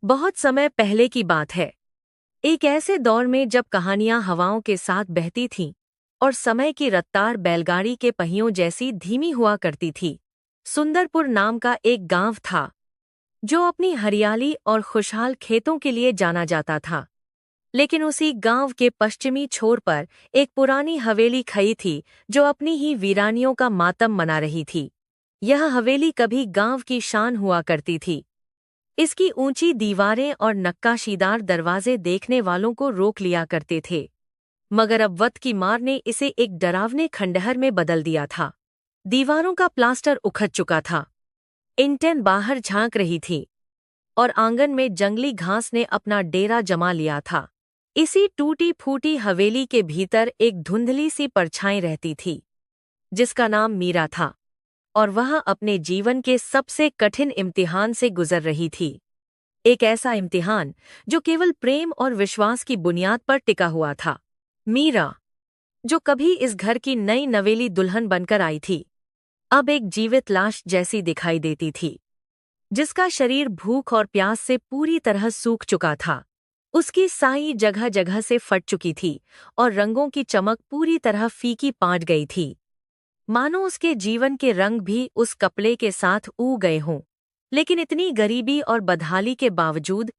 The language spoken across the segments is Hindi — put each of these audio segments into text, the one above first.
बहुत समय पहले की बात है। एक ऐसे दौर में जब कहानियां हवाओं के साथ बहती थीं और समय की रफ्तार बैलगाड़ी के पहियों जैसी धीमी हुआ करती थी। सुंदरपुर नाम का एक गांव था जो अपनी हरियाली और खुशहाल खेतों के लिए जाना जाता था। लेकिन उसी गांव के पश्चिमी छोर पर एक पुरानी हवेली खड़ी थी जो अपनी ही वीरानियों का मातम मना रही थी। यह हवेली कभी गांव की शान हुआ करती थी। इसकी ऊंची दीवारें और नक्काशीदार दरवाजे देखने वालों को रोक लिया करते थे। मगर अब वक्त की मार ने इसे एक डरावने खंडहर में बदल दिया था। दीवारों का प्लास्टर उखड़ चुका था, इंटेन बाहर झांक रही थी और आंगन में जंगली घास ने अपना डेरा जमा लिया था। इसी टूटी फूटी हवेली के भीतर एक धुंधली सी परछाई रहती थी जिसका नाम मीरा था, और वह अपने जीवन के सबसे कठिन इम्तिहान से गुजर रही थी। एक ऐसा इम्तिहान जो केवल प्रेम और विश्वास की बुनियाद पर टिका हुआ था। मीरा, जो कभी इस घर की नई नवेली दुल्हन बनकर आई थी, अब एक जीवित लाश जैसी दिखाई देती थी, जिसका शरीर भूख और प्यास से पूरी तरह सूख चुका था। उसकी साई जगह जगह से फट चुकी थी और रंगों की चमक पूरी तरह फीकी पाट गई थी, मानो उसके जीवन के रंग भी उस कपड़े के साथ ऊ गए हों। लेकिन इतनी गरीबी और बदहाली के बावजूद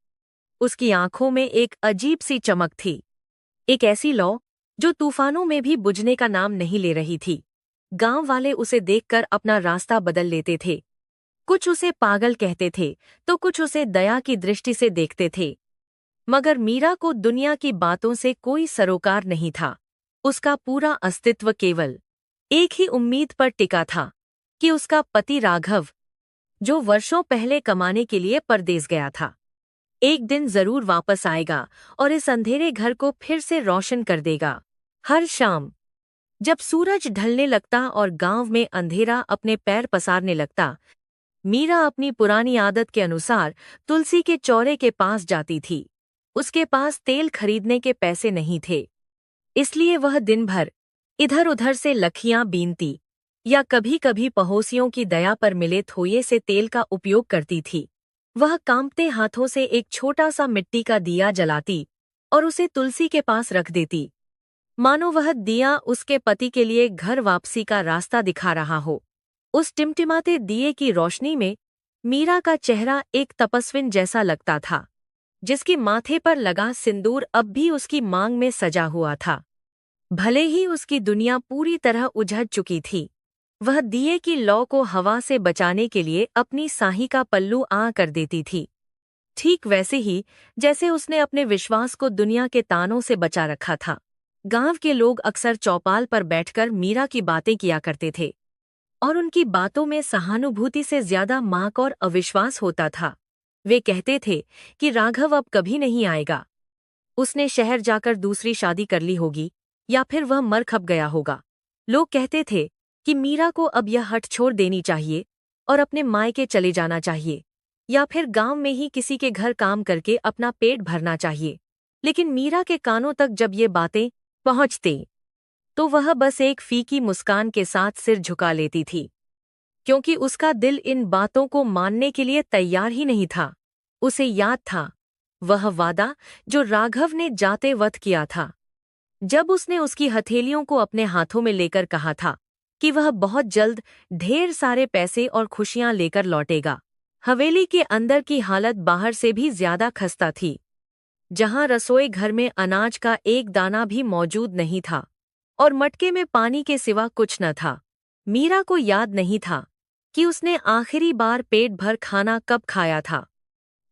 उसकी आंखों में एक अजीब सी चमक थी, एक ऐसी लौ जो तूफानों में भी बुझने का नाम नहीं ले रही थी। गांव वाले उसे देखकर अपना रास्ता बदल लेते थे। कुछ उसे पागल कहते थे तो कुछ उसे दया की दृष्टि से देखते थे। मगर मीरा को दुनिया की बातों से कोई सरोकार नहीं था। उसका पूरा अस्तित्व केवल एक ही उम्मीद पर टिका था कि उसका पति राघव, जो वर्षों पहले कमाने के लिए परदेस गया था, एक दिन जरूर वापस आएगा और इस अंधेरे घर को फिर से रोशन कर देगा। हर शाम जब सूरज ढलने लगता और गांव में अंधेरा अपने पैर पसारने लगता, मीरा अपनी पुरानी आदत के अनुसार तुलसी के चौरे के पास जाती थी। उसके पास तेल खरीदने के पैसे नहीं थे, इसलिए वह दिन भर इधर उधर से लखियां बीनती या कभी कभी पड़ोसियों की दया पर मिले थोये से तेल का उपयोग करती थी। वह कांपते हाथों से एक छोटा सा मिट्टी का दिया जलाती और उसे तुलसी के पास रख देती, मानो वह दिया उसके पति के लिए घर वापसी का रास्ता दिखा रहा हो। उस टिमटिमाते दिए की रोशनी में मीरा का चेहरा एक तपस्विन जैसा लगता था, जिसके माथे पर लगा सिंदूर अब भी उसकी मांग में सजा हुआ था। भले ही उसकी दुनिया पूरी तरह उजड़ चुकी थी, वह दिए की लौ को हवा से बचाने के लिए अपनी साही का पल्लू आ कर देती थी, ठीक वैसे ही जैसे उसने अपने विश्वास को दुनिया के तानों से बचा रखा था। गांव के लोग अक्सर चौपाल पर बैठकर मीरा की बातें किया करते थे, और उनकी बातों में सहानुभूति से ज्यादा माक और अविश्वास होता था। वे कहते थे कि राघव अब कभी नहीं आएगा, उसने शहर जाकर दूसरी शादी कर ली होगी, या फिर वह मर खप गया होगा। लोग कहते थे कि मीरा को अब यह हठ छोड़ देनी चाहिए और अपने मायके चले जाना चाहिए, या फिर गांव में ही किसी के घर काम करके अपना पेट भरना चाहिए। लेकिन मीरा के कानों तक जब ये बातें पहुंचती तो वह बस एक फीकी मुस्कान के साथ सिर झुका लेती थी, क्योंकि उसका दिल इन बातों को मानने के लिए तैयार ही नहीं था। उसे याद था वह वादा जो राघव ने जाते वक्त किया था, जब उसने उसकी हथेलियों को अपने हाथों में लेकर कहा था कि वह बहुत जल्द ढेर सारे पैसे और खुशियां लेकर लौटेगा। हवेली के अंदर की हालत बाहर से भी ज्यादा खस्ता थी, जहां रसोई घर में अनाज का एक दाना भी मौजूद नहीं था और मटके में पानी के सिवा कुछ न था। मीरा को याद नहीं था कि उसने आखिरी बार पेट भर खाना कब खाया था।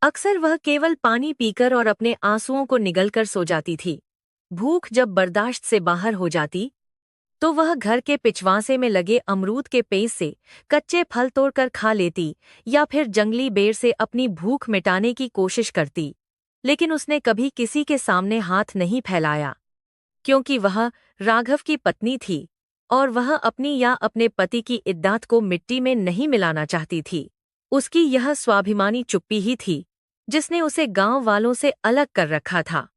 अक्सर वह केवल पानी पीकर और अपने आंसुओं को निगलकर सो जाती थी। भूख जब बर्दाश्त से बाहर हो जाती तो वह घर के पिछवासे में लगे अमरूद के पेड़ से कच्चे फल तोड़कर खा लेती, या फिर जंगली बेर से अपनी भूख मिटाने की कोशिश करती। लेकिन उसने कभी किसी के सामने हाथ नहीं फैलाया, क्योंकि वह राघव की पत्नी थी और वह अपनी या अपने पति की इद्दत को मिट्टी में नहीं मिलाना चाहती थी। उसकी यह स्वाभिमानी चुप्पी ही थी जिसने उसे गांव वालों से अलग कर रखा था,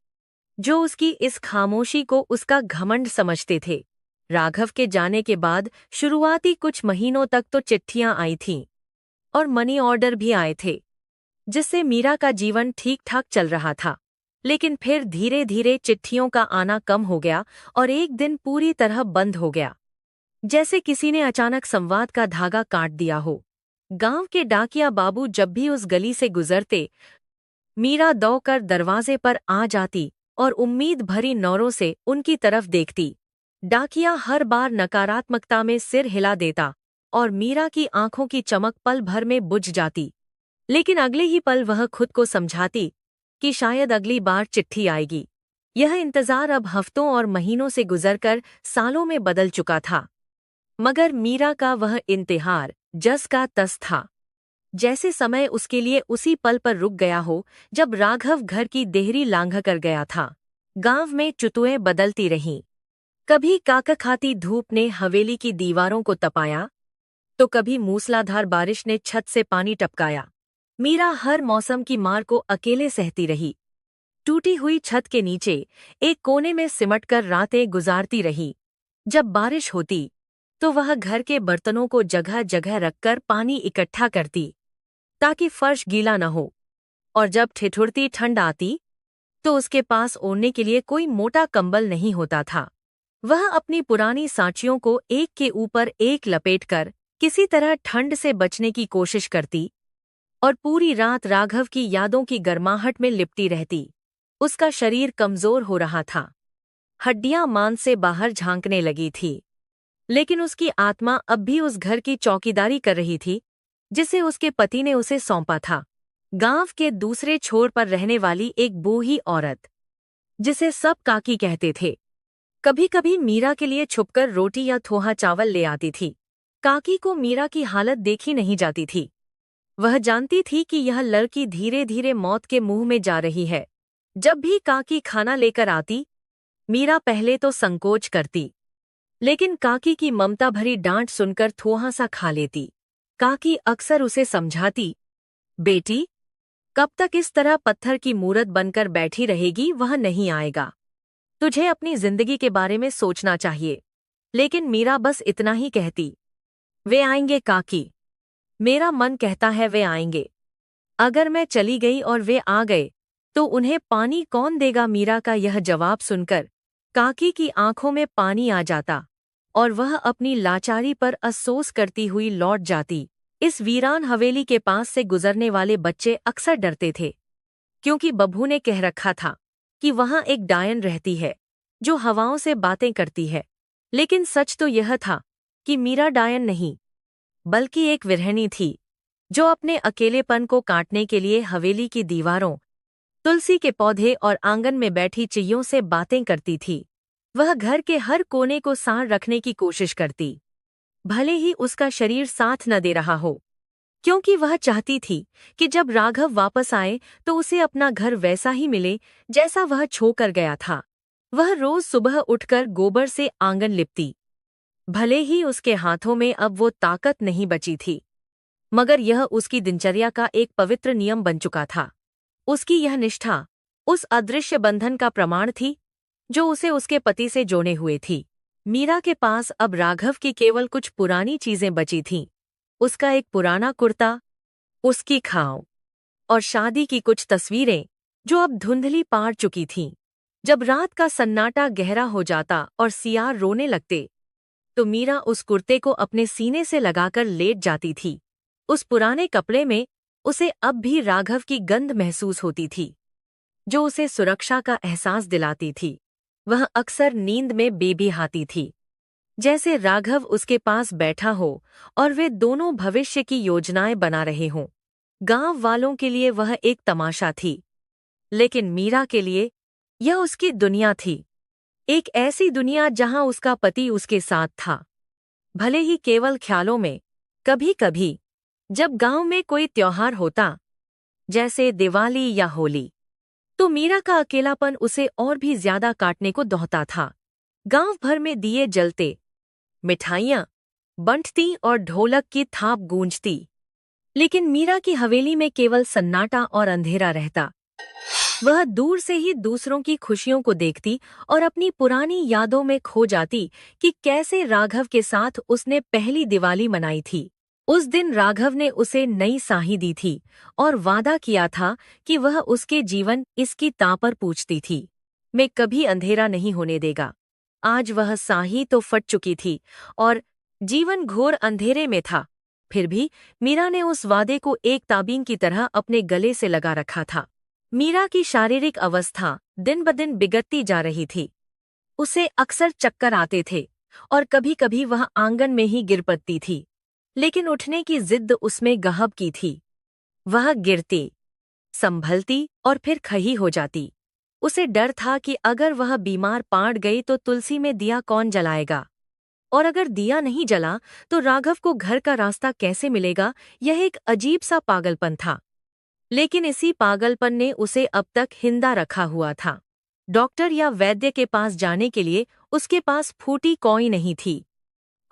जो उसकी इस खामोशी को उसका घमंड समझते थे। राघव के जाने के बाद शुरुआती कुछ महीनों तक तो चिट्ठियां आई थीं और मनी ऑर्डर भी आए थे, जिससे मीरा का जीवन ठीक ठाक चल रहा था। लेकिन फिर धीरे धीरे चिट्ठियों का आना कम हो गया और एक दिन पूरी तरह बंद हो गया, जैसे किसी ने अचानक संवाद का धागा काट दिया हो। गांव के डाकिया बाबू जब भी उस गली से गुजरते, मीरा दौड़कर दरवाजे पर आ जाती और उम्मीद भरी नौरों से उनकी तरफ देखती। डाकिया हर बार नकारात्मकता में सिर हिला देता और मीरा की आंखों की चमक पल भर में बुझ जाती। लेकिन अगले ही पल वह खुद को समझाती कि शायद अगली बार चिट्ठी आएगी। यह इंतजार अब हफ्तों और महीनों से गुजरकर सालों में बदल चुका था, मगर मीरा का वह इंतजार जस का तस था, जैसे समय उसके लिए उसी पल पर रुक गया हो जब राघव घर की देहरी लांघ कर गया था। गांव में चुतुएं बदलती रहीं। कभी काकखाती धूप ने हवेली की दीवारों को तपाया, तो कभी मूसलाधार बारिश ने छत से पानी टपकाया। मीरा हर मौसम की मार को अकेले सहती रही। टूटी हुई छत के नीचे एक कोने में सिमटकर रातें गुजारती रही। जब बारिश होती तो वह घर के बर्तनों को जगह जगह रखकर पानी इकट्ठा करती ताकि फर्श गीला न हो, और जब ठिठुरती ठंड आती तो उसके पास ओढ़ने के लिए कोई मोटा कंबल नहीं होता था। वह अपनी पुरानी साँचियों को एक के ऊपर एक लपेटकर किसी तरह ठंड से बचने की कोशिश करती और पूरी रात राघव की यादों की गर्माहट में लिपटी रहती। उसका शरीर कमजोर हो रहा था, हड्डियां मांस से बाहर झांकने लगी थी, लेकिन उसकी आत्मा अब भी उस घर की चौकीदारी कर रही थी जिसे उसके पति ने उसे सौंपा था। गांव के दूसरे छोर पर रहने वाली एक बूढ़ी औरत, जिसे सब काकी कहते थे, कभी कभी मीरा के लिए छुपकर रोटी या थोहा चावल ले आती थी। काकी को मीरा की हालत देखी नहीं जाती थी। वह जानती थी कि यह लड़की धीरे धीरे मौत के मुंह में जा रही है। जब भी काकी खाना लेकर आती, मीरा पहले तो संकोच करती, लेकिन काकी की ममता भरी डांट सुनकर थोड़ा सा खा लेती। काकी अक्सर उसे समझाती, बेटी, कब तक इस तरह पत्थर की मूरत बनकर बैठी रहेगी, वह नहीं आएगा। तुझे अपनी जिंदगी के बारे में सोचना चाहिए। लेकिन मीरा बस इतना ही कहती, वे आएंगे काकी, मेरा मन कहता है वे आएंगे। अगर मैं चली गई और वे आ गए तो उन्हें पानी कौन देगा? मीरा का यह जवाब सुनकर काकी की आंखों में पानी आ जाता और वह अपनी लाचारी पर अफसोस करती हुई लौट जाती। इस वीरान हवेली के पास से गुजरने वाले बच्चे अक्सर डरते थे, क्योंकि बब्बू ने कह रखा था कि वहां एक डायन रहती है जो हवाओं से बातें करती है। लेकिन सच तो यह था कि मीरा डायन नहीं, बल्कि एक विरहणी थी जो अपने अकेलेपन को काटने के लिए हवेली की दीवारों, तुलसी के पौधे और आंगन में बैठी चिड़ियों से बातें करती थी। वह घर के हर कोने को सार रखने की कोशिश करती, भले ही उसका शरीर साथ न दे रहा हो, क्योंकि वह चाहती थी कि जब राघव वापस आए तो उसे अपना घर वैसा ही मिले जैसा वह छोकर गया था। वह रोज सुबह उठकर गोबर से आंगन लिपती। भले ही उसके हाथों में अब वो ताकत नहीं बची थी, मगर यह उसकी दिनचर्या का एक पवित्र नियम बन चुका था। उसकी यह निष्ठा उस अदृश्य बंधन का प्रमाण थी जो उसे उसके पति से जोड़े हुए थी। मीरा के पास अब राघव की केवल कुछ पुरानी चीजें बची थीं। उसका एक पुराना कुर्ता, उसकी खाव और शादी की कुछ तस्वीरें जो अब धुंधली पार चुकी थीं। जब रात का सन्नाटा गहरा हो जाता और सियार रोने लगते, तो मीरा उस कुर्ते को अपने सीने से लगाकर लेट जाती थी। उस पुराने कपड़े में उसे अब भी राघव की गंध महसूस होती थी, जो उसे सुरक्षा का एहसास दिलाती थी। वह अक्सर नींद में बेबीहाती थी, जैसे राघव उसके पास बैठा हो और वे दोनों भविष्य की योजनाएं बना रहे हों। गांव वालों के लिए वह एक तमाशा थी, लेकिन मीरा के लिए यह उसकी दुनिया थी। एक ऐसी दुनिया जहां उसका पति उसके साथ था, भले ही केवल ख्यालों में। कभी कभी जब गांव में कोई त्योहार होता, जैसे दिवाली या होली, तो मीरा का अकेलापन उसे और भी ज्यादा काटने को दोहता था। गांव भर में दिए जलते, मिठाइयां बंटती और ढोलक की थाप गूंजती, लेकिन मीरा की हवेली में केवल सन्नाटा और अंधेरा रहता। वह दूर से ही दूसरों की खुशियों को देखती और अपनी पुरानी यादों में खो जाती कि कैसे राघव के साथ उसने पहली दिवाली मनाई थी। उस दिन राघव ने उसे नई साही दी थी और वादा किया था कि वह उसके जीवन इसकी तापर पूछती थी। मैं कभी अंधेरा नहीं होने देगा। आज वह साही तो फट चुकी थी और जीवन घोर अंधेरे में था। फिर भी मीरा ने उस वादे को एक ताबीन की तरह अपने गले से लगा रखा था। मीरा की शारीरिक अवस्था दिन ब दिन बिगड़ती जा रही थी। उसे अक्सर चक्कर आते थे और कभी-कभी वह आंगन में ही गिर पड़ती थी। लेकिन उठने की जिद उसमें गहब की थी। वह गिरती, संभलती और फिर खही हो जाती। उसे डर था कि अगर वह बीमार पड़ गई तो तुलसी में दिया कौन जलाएगा, और अगर दिया नहीं जला तो राघव को घर का रास्ता कैसे मिलेगा। यह एक अजीब सा पागलपन था। लेकिन इसी पागलपन ने उसे अब तक हिंदा रखा हुआ था। डॉक्टर या वैद्य के पास जाने के लिए उसके पास फूटी कौई नहीं थी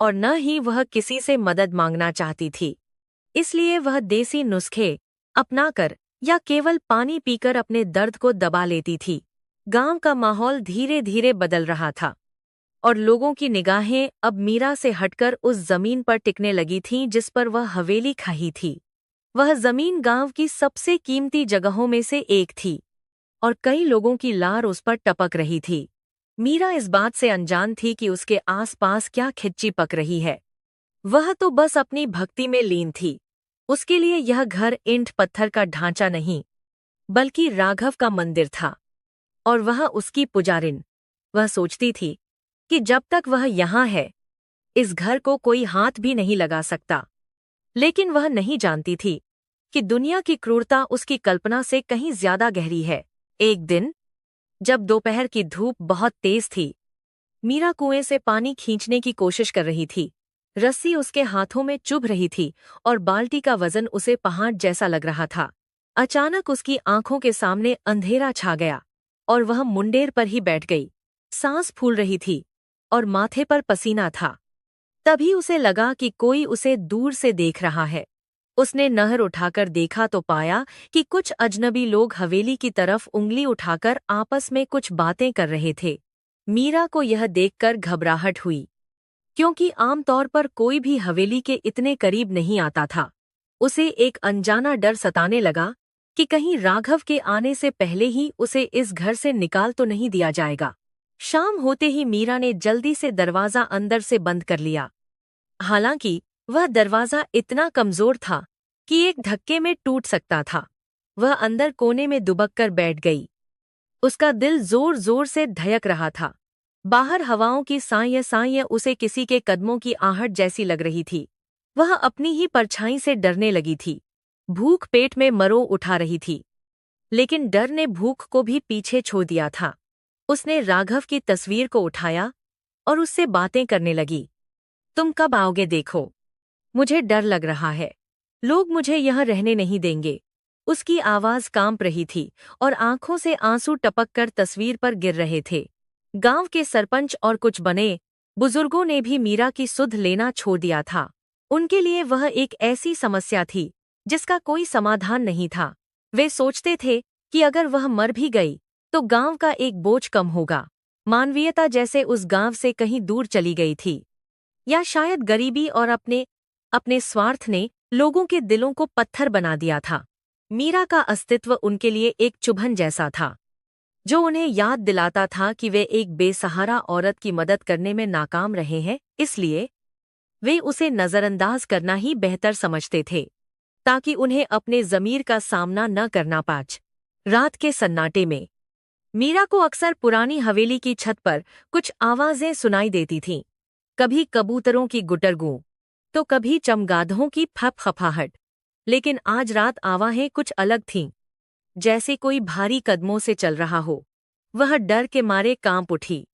और न ही वह किसी से मदद मांगना चाहती थी। इसलिए वह देसी नुस्खे अपनाकर या केवल पानी पीकर अपने दर्द को दबा लेती थी। गांव का माहौल धीरे धीरे बदल रहा था और लोगों की निगाहें अब मीरा से हटकर उस जमीन पर टिकने लगी थीं जिस पर वह हवेली खाई थी। वह जमीन गांव की सबसे कीमती जगहों में से एक थी और कई लोगों की लार उस पर टपक रही थी। मीरा इस बात से अनजान थी कि उसके आसपास क्या खिच्ची पक रही है। वह तो बस अपनी भक्ति में लीन थी। उसके लिए यह घर ईंट पत्थर का ढांचा नहीं बल्कि राघव का मंदिर था और वह उसकी पुजारिन। वह सोचती थी कि जब तक वह यहाँ है इस घर को कोई हाथ भी नहीं लगा सकता। लेकिन वह नहीं जानती थी कि दुनिया की क्रूरता उसकी कल्पना से कहीं ज्यादा गहरी है। एक दिन जब दोपहर की धूप बहुत तेज थी, मीरा कुएं से पानी खींचने की कोशिश कर रही थी। रस्सी उसके हाथों में चुभ रही थी और बाल्टी का वजन उसे पहाड़ जैसा लग रहा था। अचानक उसकी आंखों के सामने अंधेरा छा गया और वह मुंडेर पर ही बैठ गई। सांस फूल रही थी और माथे पर पसीना था। तभी उसे लगा कि कोई उसे दूर से देख रहा है। उसने नहर उठाकर देखा तो पाया कि कुछ अजनबी लोग हवेली की तरफ उंगली उठाकर आपस में कुछ बातें कर रहे थे। मीरा को यह देखकर घबराहट हुई, क्योंकि आमतौर पर कोई भी हवेली के इतने करीब नहीं आता था। उसे एक अनजाना डर सताने लगा कि कहीं राघव के आने से पहले ही उसे इस घर से निकाल तो नहीं दिया जाएगा। शाम होते ही मीरा ने जल्दी से दरवाज़ा अंदर से बंद कर लिया। हालांकि वह दरवाज़ा इतना कमज़ोर था कि एक धक्के में टूट सकता था। वह अंदर कोने में दुबक कर बैठ गई। उसका दिल जोर जोर से धड़क रहा था। बाहर हवाओं की साँय साँय उसे किसी के कदमों की आहट जैसी लग रही थी। वह अपनी ही परछाई से डरने लगी थी। भूख पेट में मरो उठा रही थी, लेकिन डर ने भूख को भी पीछे छोड़ दिया था। उसने राघव की तस्वीर को उठाया और उससे बातें करने लगी। तुम कब आओगे देखो, मुझे डर लग रहा है, लोग मुझे यहाँ रहने नहीं देंगे। उसकी आवाज़ कांप रही थी और आंखों से आंसू टपक कर तस्वीर पर गिर रहे थे। गांव के सरपंच और कुछ बने बुजुर्गों ने भी मीरा की सुध लेना छोड़ दिया था। उनके लिए वह एक ऐसी समस्या थी जिसका कोई समाधान नहीं था। वे सोचते थे कि अगर वह मर भी गई तो गांव का एक बोझ कम होगा। मानवीयता जैसे उस गांव से कहीं दूर चली गई थी, या शायद गरीबी और अपने स्वार्थ ने लोगों के दिलों को पत्थर बना दिया था। मीरा का अस्तित्व उनके लिए एक चुभन जैसा था, जो उन्हें याद दिलाता था कि वे एक बेसहारा औरत की मदद करने में नाकाम रहे हैं। इसलिए वे उसे नज़रअंदाज करना ही बेहतर समझते थे, ताकि उन्हें अपने ज़मीर का सामना न करना पाच। रात के सन्नाटे में मीरा को अक्सर पुरानी हवेली की छत पर कुछ आवाज़ें सुनाई देती थीं। कभी कबूतरों की गुटरगूं तो कभी चमगादड़ों की फपफपाहट। लेकिन आज रात आवाज़ें कुछ अलग थीं, जैसे कोई भारी कदमों से चल रहा हो। वह डर के मारे कांप उठी।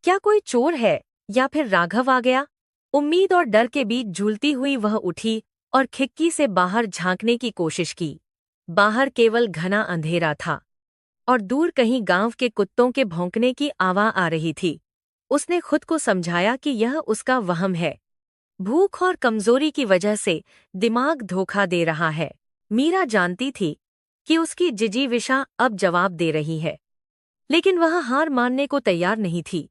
क्या कोई चोर है या फिर राघव आ गया? उम्मीद और डर के बीच झूलती हुई वह उठी और खिड़की से बाहर झांकने की कोशिश की। बाहर केवल घना अंधेरा था और दूर कहीं गांव के कुत्तों के भौंकने की आवाज़ आ रही थी। उसने खुद को समझाया कि यह उसका वहम है। भूख और कमजोरी की वजह से दिमाग धोखा दे रहा है। मीरा जानती थी कि उसकी जिजीविषा अब जवाब दे रही है, लेकिन वह हार मानने को तैयार नहीं थी।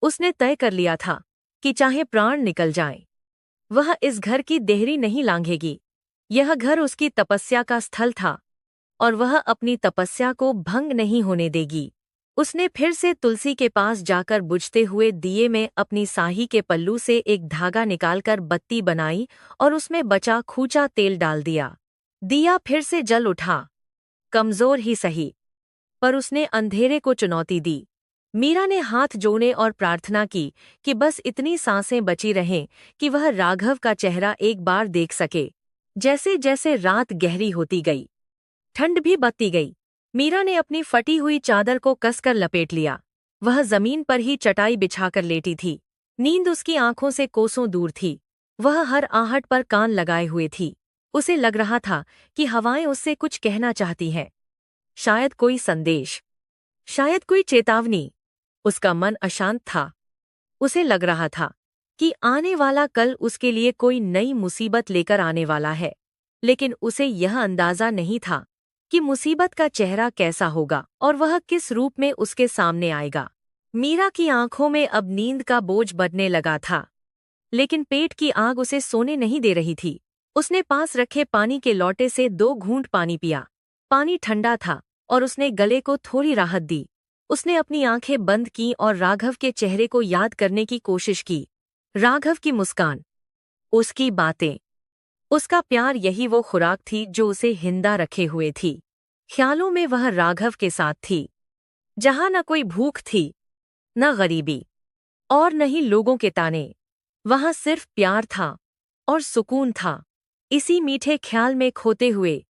उसने तय कर लिया था कि चाहे प्राण निकल जाएं, वह इस घर की देहरी नहीं लांघेगी। यह घर उसकी तपस्या का स्थल था और वह अपनी तपस्या को भंग नहीं होने देगी। उसने फिर से तुलसी के पास जाकर बुझते हुए दिए में अपनी साही के पल्लू से एक धागा निकालकर बत्ती बनाई और उसमें बचा खूचा तेल डाल दिया। दिया फिर से जल उठा, कमजोर ही सही, पर उसने अंधेरे को चुनौती दी। मीरा ने हाथ जोड़े और प्रार्थना की कि बस इतनी सांसें बची रहें कि वह राघव का चेहरा एक बार देख सके। जैसे जैसे रात गहरी होती गई, ठंड भी बढ़ती गई। मीरा ने अपनी फटी हुई चादर को कसकर लपेट लिया। वह जमीन पर ही चटाई बिछाकर लेटी थी। नींद उसकी आंखों से कोसों दूर थी। वह हर आहट पर कान लगाए हुए थी। उसे लग रहा था कि हवाएं उससे कुछ कहना चाहती हैं। शायद कोई संदेश, शायद कोई चेतावनी। उसका मन अशांत था। उसे लग रहा था कि आने वाला कल उसके लिए कोई नई मुसीबत लेकर आने वाला है, लेकिन उसे यह अंदाजा नहीं था कि मुसीबत का चेहरा कैसा होगा और वह किस रूप में उसके सामने आएगा। मीरा की आंखों में अब नींद का बोझ बढ़ने लगा था, लेकिन पेट की आग उसे सोने नहीं दे रही थी। उसने पास रखे पानी के लोटे से 2 घूंट पानी पिया। पानी ठंडा था और उसने गले को थोड़ी राहत दी। उसने अपनी आंखें बंद की और राघव के चेहरे को याद करने की कोशिश की। राघव की मुस्कान, उसकी बातें, उसका प्यार, यही वो खुराक थी जो उसे हिंदा रखे हुए थी। ख्यालों में वह राघव के साथ थी, जहां न कोई भूख थी, न गरीबी और न ही लोगों के ताने। वहां सिर्फ प्यार था और सुकून था। इसी मीठे ख्याल में खोते हुए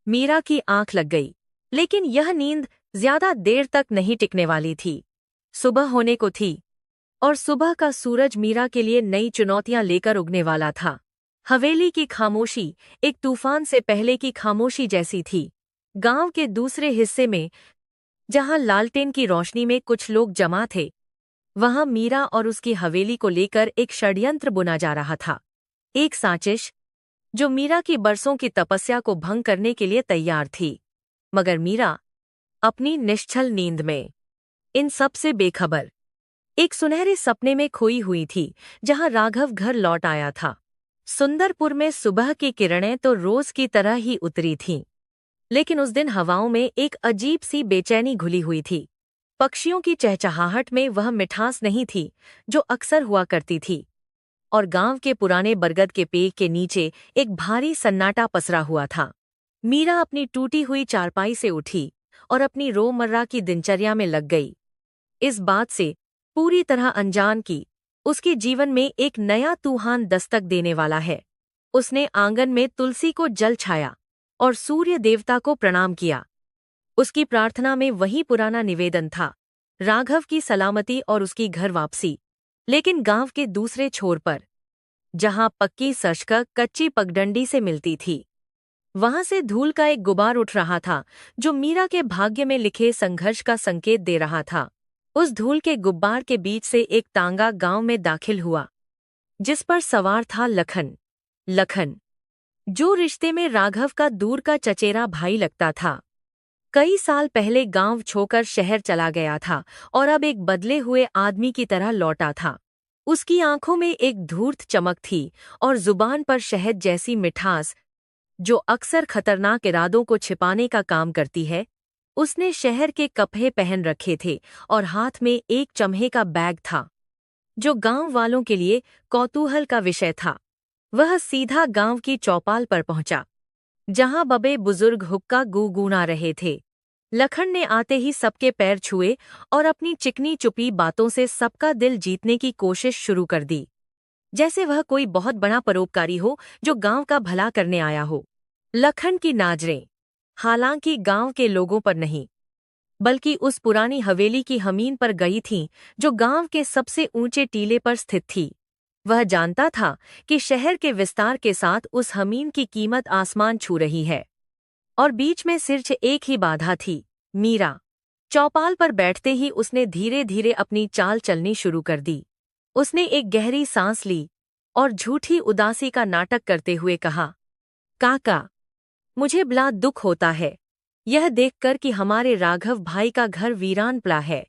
मीरा की आंख लग गई, लेकिन यह नींद ज्यादा देर तक नहीं टिकने वाली थी। सुबह होने को थी और सुबह का सूरज मीरा के लिए नई चुनौतियां लेकर उगने वाला था। हवेली की खामोशी एक तूफान से पहले की खामोशी जैसी थी। गांव के दूसरे हिस्से में, जहां लालटेन की रोशनी में कुछ लोग जमा थे, वहां मीरा और उसकी हवेली को लेकर एक षड्यंत्र बुना जा रहा था। एक साजिश जो मीरा की बरसों की तपस्या को भंग करने के लिए तैयार थी। मगर मीरा अपनी निश्चल नींद में, इन सब से बेखबर, एक सुनहरे सपने में खोई हुई थी, जहां राघव घर लौट आया था। सुंदरपुर में सुबह की किरणें तो रोज की तरह ही उतरी थीं, लेकिन उस दिन हवाओं में एक अजीब सी बेचैनी घुली हुई थी। पक्षियों की चहचहाहट में वह मिठास नहीं थी जो अक्सर हुआ करती थी, और गांव के पुराने बरगद के पेड़ के नीचे एक भारी सन्नाटा पसरा हुआ था। मीरा अपनी टूटी हुई चारपाई से उठी और अपनी रोजमर्रा की दिनचर्या में लग गई। इस बात से पूरी तरह अनजान की उसके जीवन में एक नया तूफान दस्तक देने वाला है। उसने आंगन में तुलसी को जल छाया और सूर्य देवता को प्रणाम किया। उसकी प्रार्थना में वही पुराना निवेदन था, राघव की सलामती और उसकी घर वापसी। लेकिन गांव के दूसरे छोर पर, जहां पक्की सड़क कच्ची पगडंडी से मिलती थी, वहां से धूल का एक गुबार उठ रहा था जो मीरा के भाग्य में लिखे संघर्ष का संकेत दे रहा था। उस धूल के गुब्बार के बीच से एक तांगा गांव में दाखिल हुआ, जिस पर सवार था लखन। लखन, जो रिश्ते में राघव का दूर का चचेरा भाई लगता था। कई साल पहले गांव छोड़कर शहर चला गया था और अब एक बदले हुए आदमी की तरह लौटा था। उसकी आंखों में एक धूर्त चमक थी और जुबान पर शहद जैसी मिठास, जो अक्सर खतरनाक इरादों को छिपाने का काम करती है। उसने शहर के कपड़े पहन रखे थे और हाथ में एक चम्हे का बैग था, जो गांव वालों के लिए कौतूहल का विषय था। वह सीधा गांव की चौपाल पर पहुंचा, जहां बड़े बुजुर्ग हुक्का गुनगुना रहे थे। लखन ने आते ही सबके पैर छुए और अपनी चिकनी चुपी बातों से सबका दिल जीतने की कोशिश शुरू कर दी, जैसे वह कोई बहुत बड़ा परोपकारी हो जो गांव का भला करने आया हो। लखन की नजरें हालांकि गांव के लोगों पर नहीं, बल्कि उस पुरानी हवेली की हमीन पर गई थीं, जो गांव के सबसे ऊंचे टीले पर स्थित थी। वह जानता था कि शहर के विस्तार के साथ उस हमीन की कीमत आसमान छू रही है, और बीच में सिर्फ एक ही बाधा थी, मीरा। चौपाल पर बैठते ही उसने धीरे धीरे अपनी चाल चलनी शुरू कर दी। उसने एक गहरी सांस ली और झूठी उदासी का नाटक करते हुए कहा, काका, मुझे बड़ा दुख होता है यह देखकर कि हमारे राघव भाई का घर वीरान पड़ा है,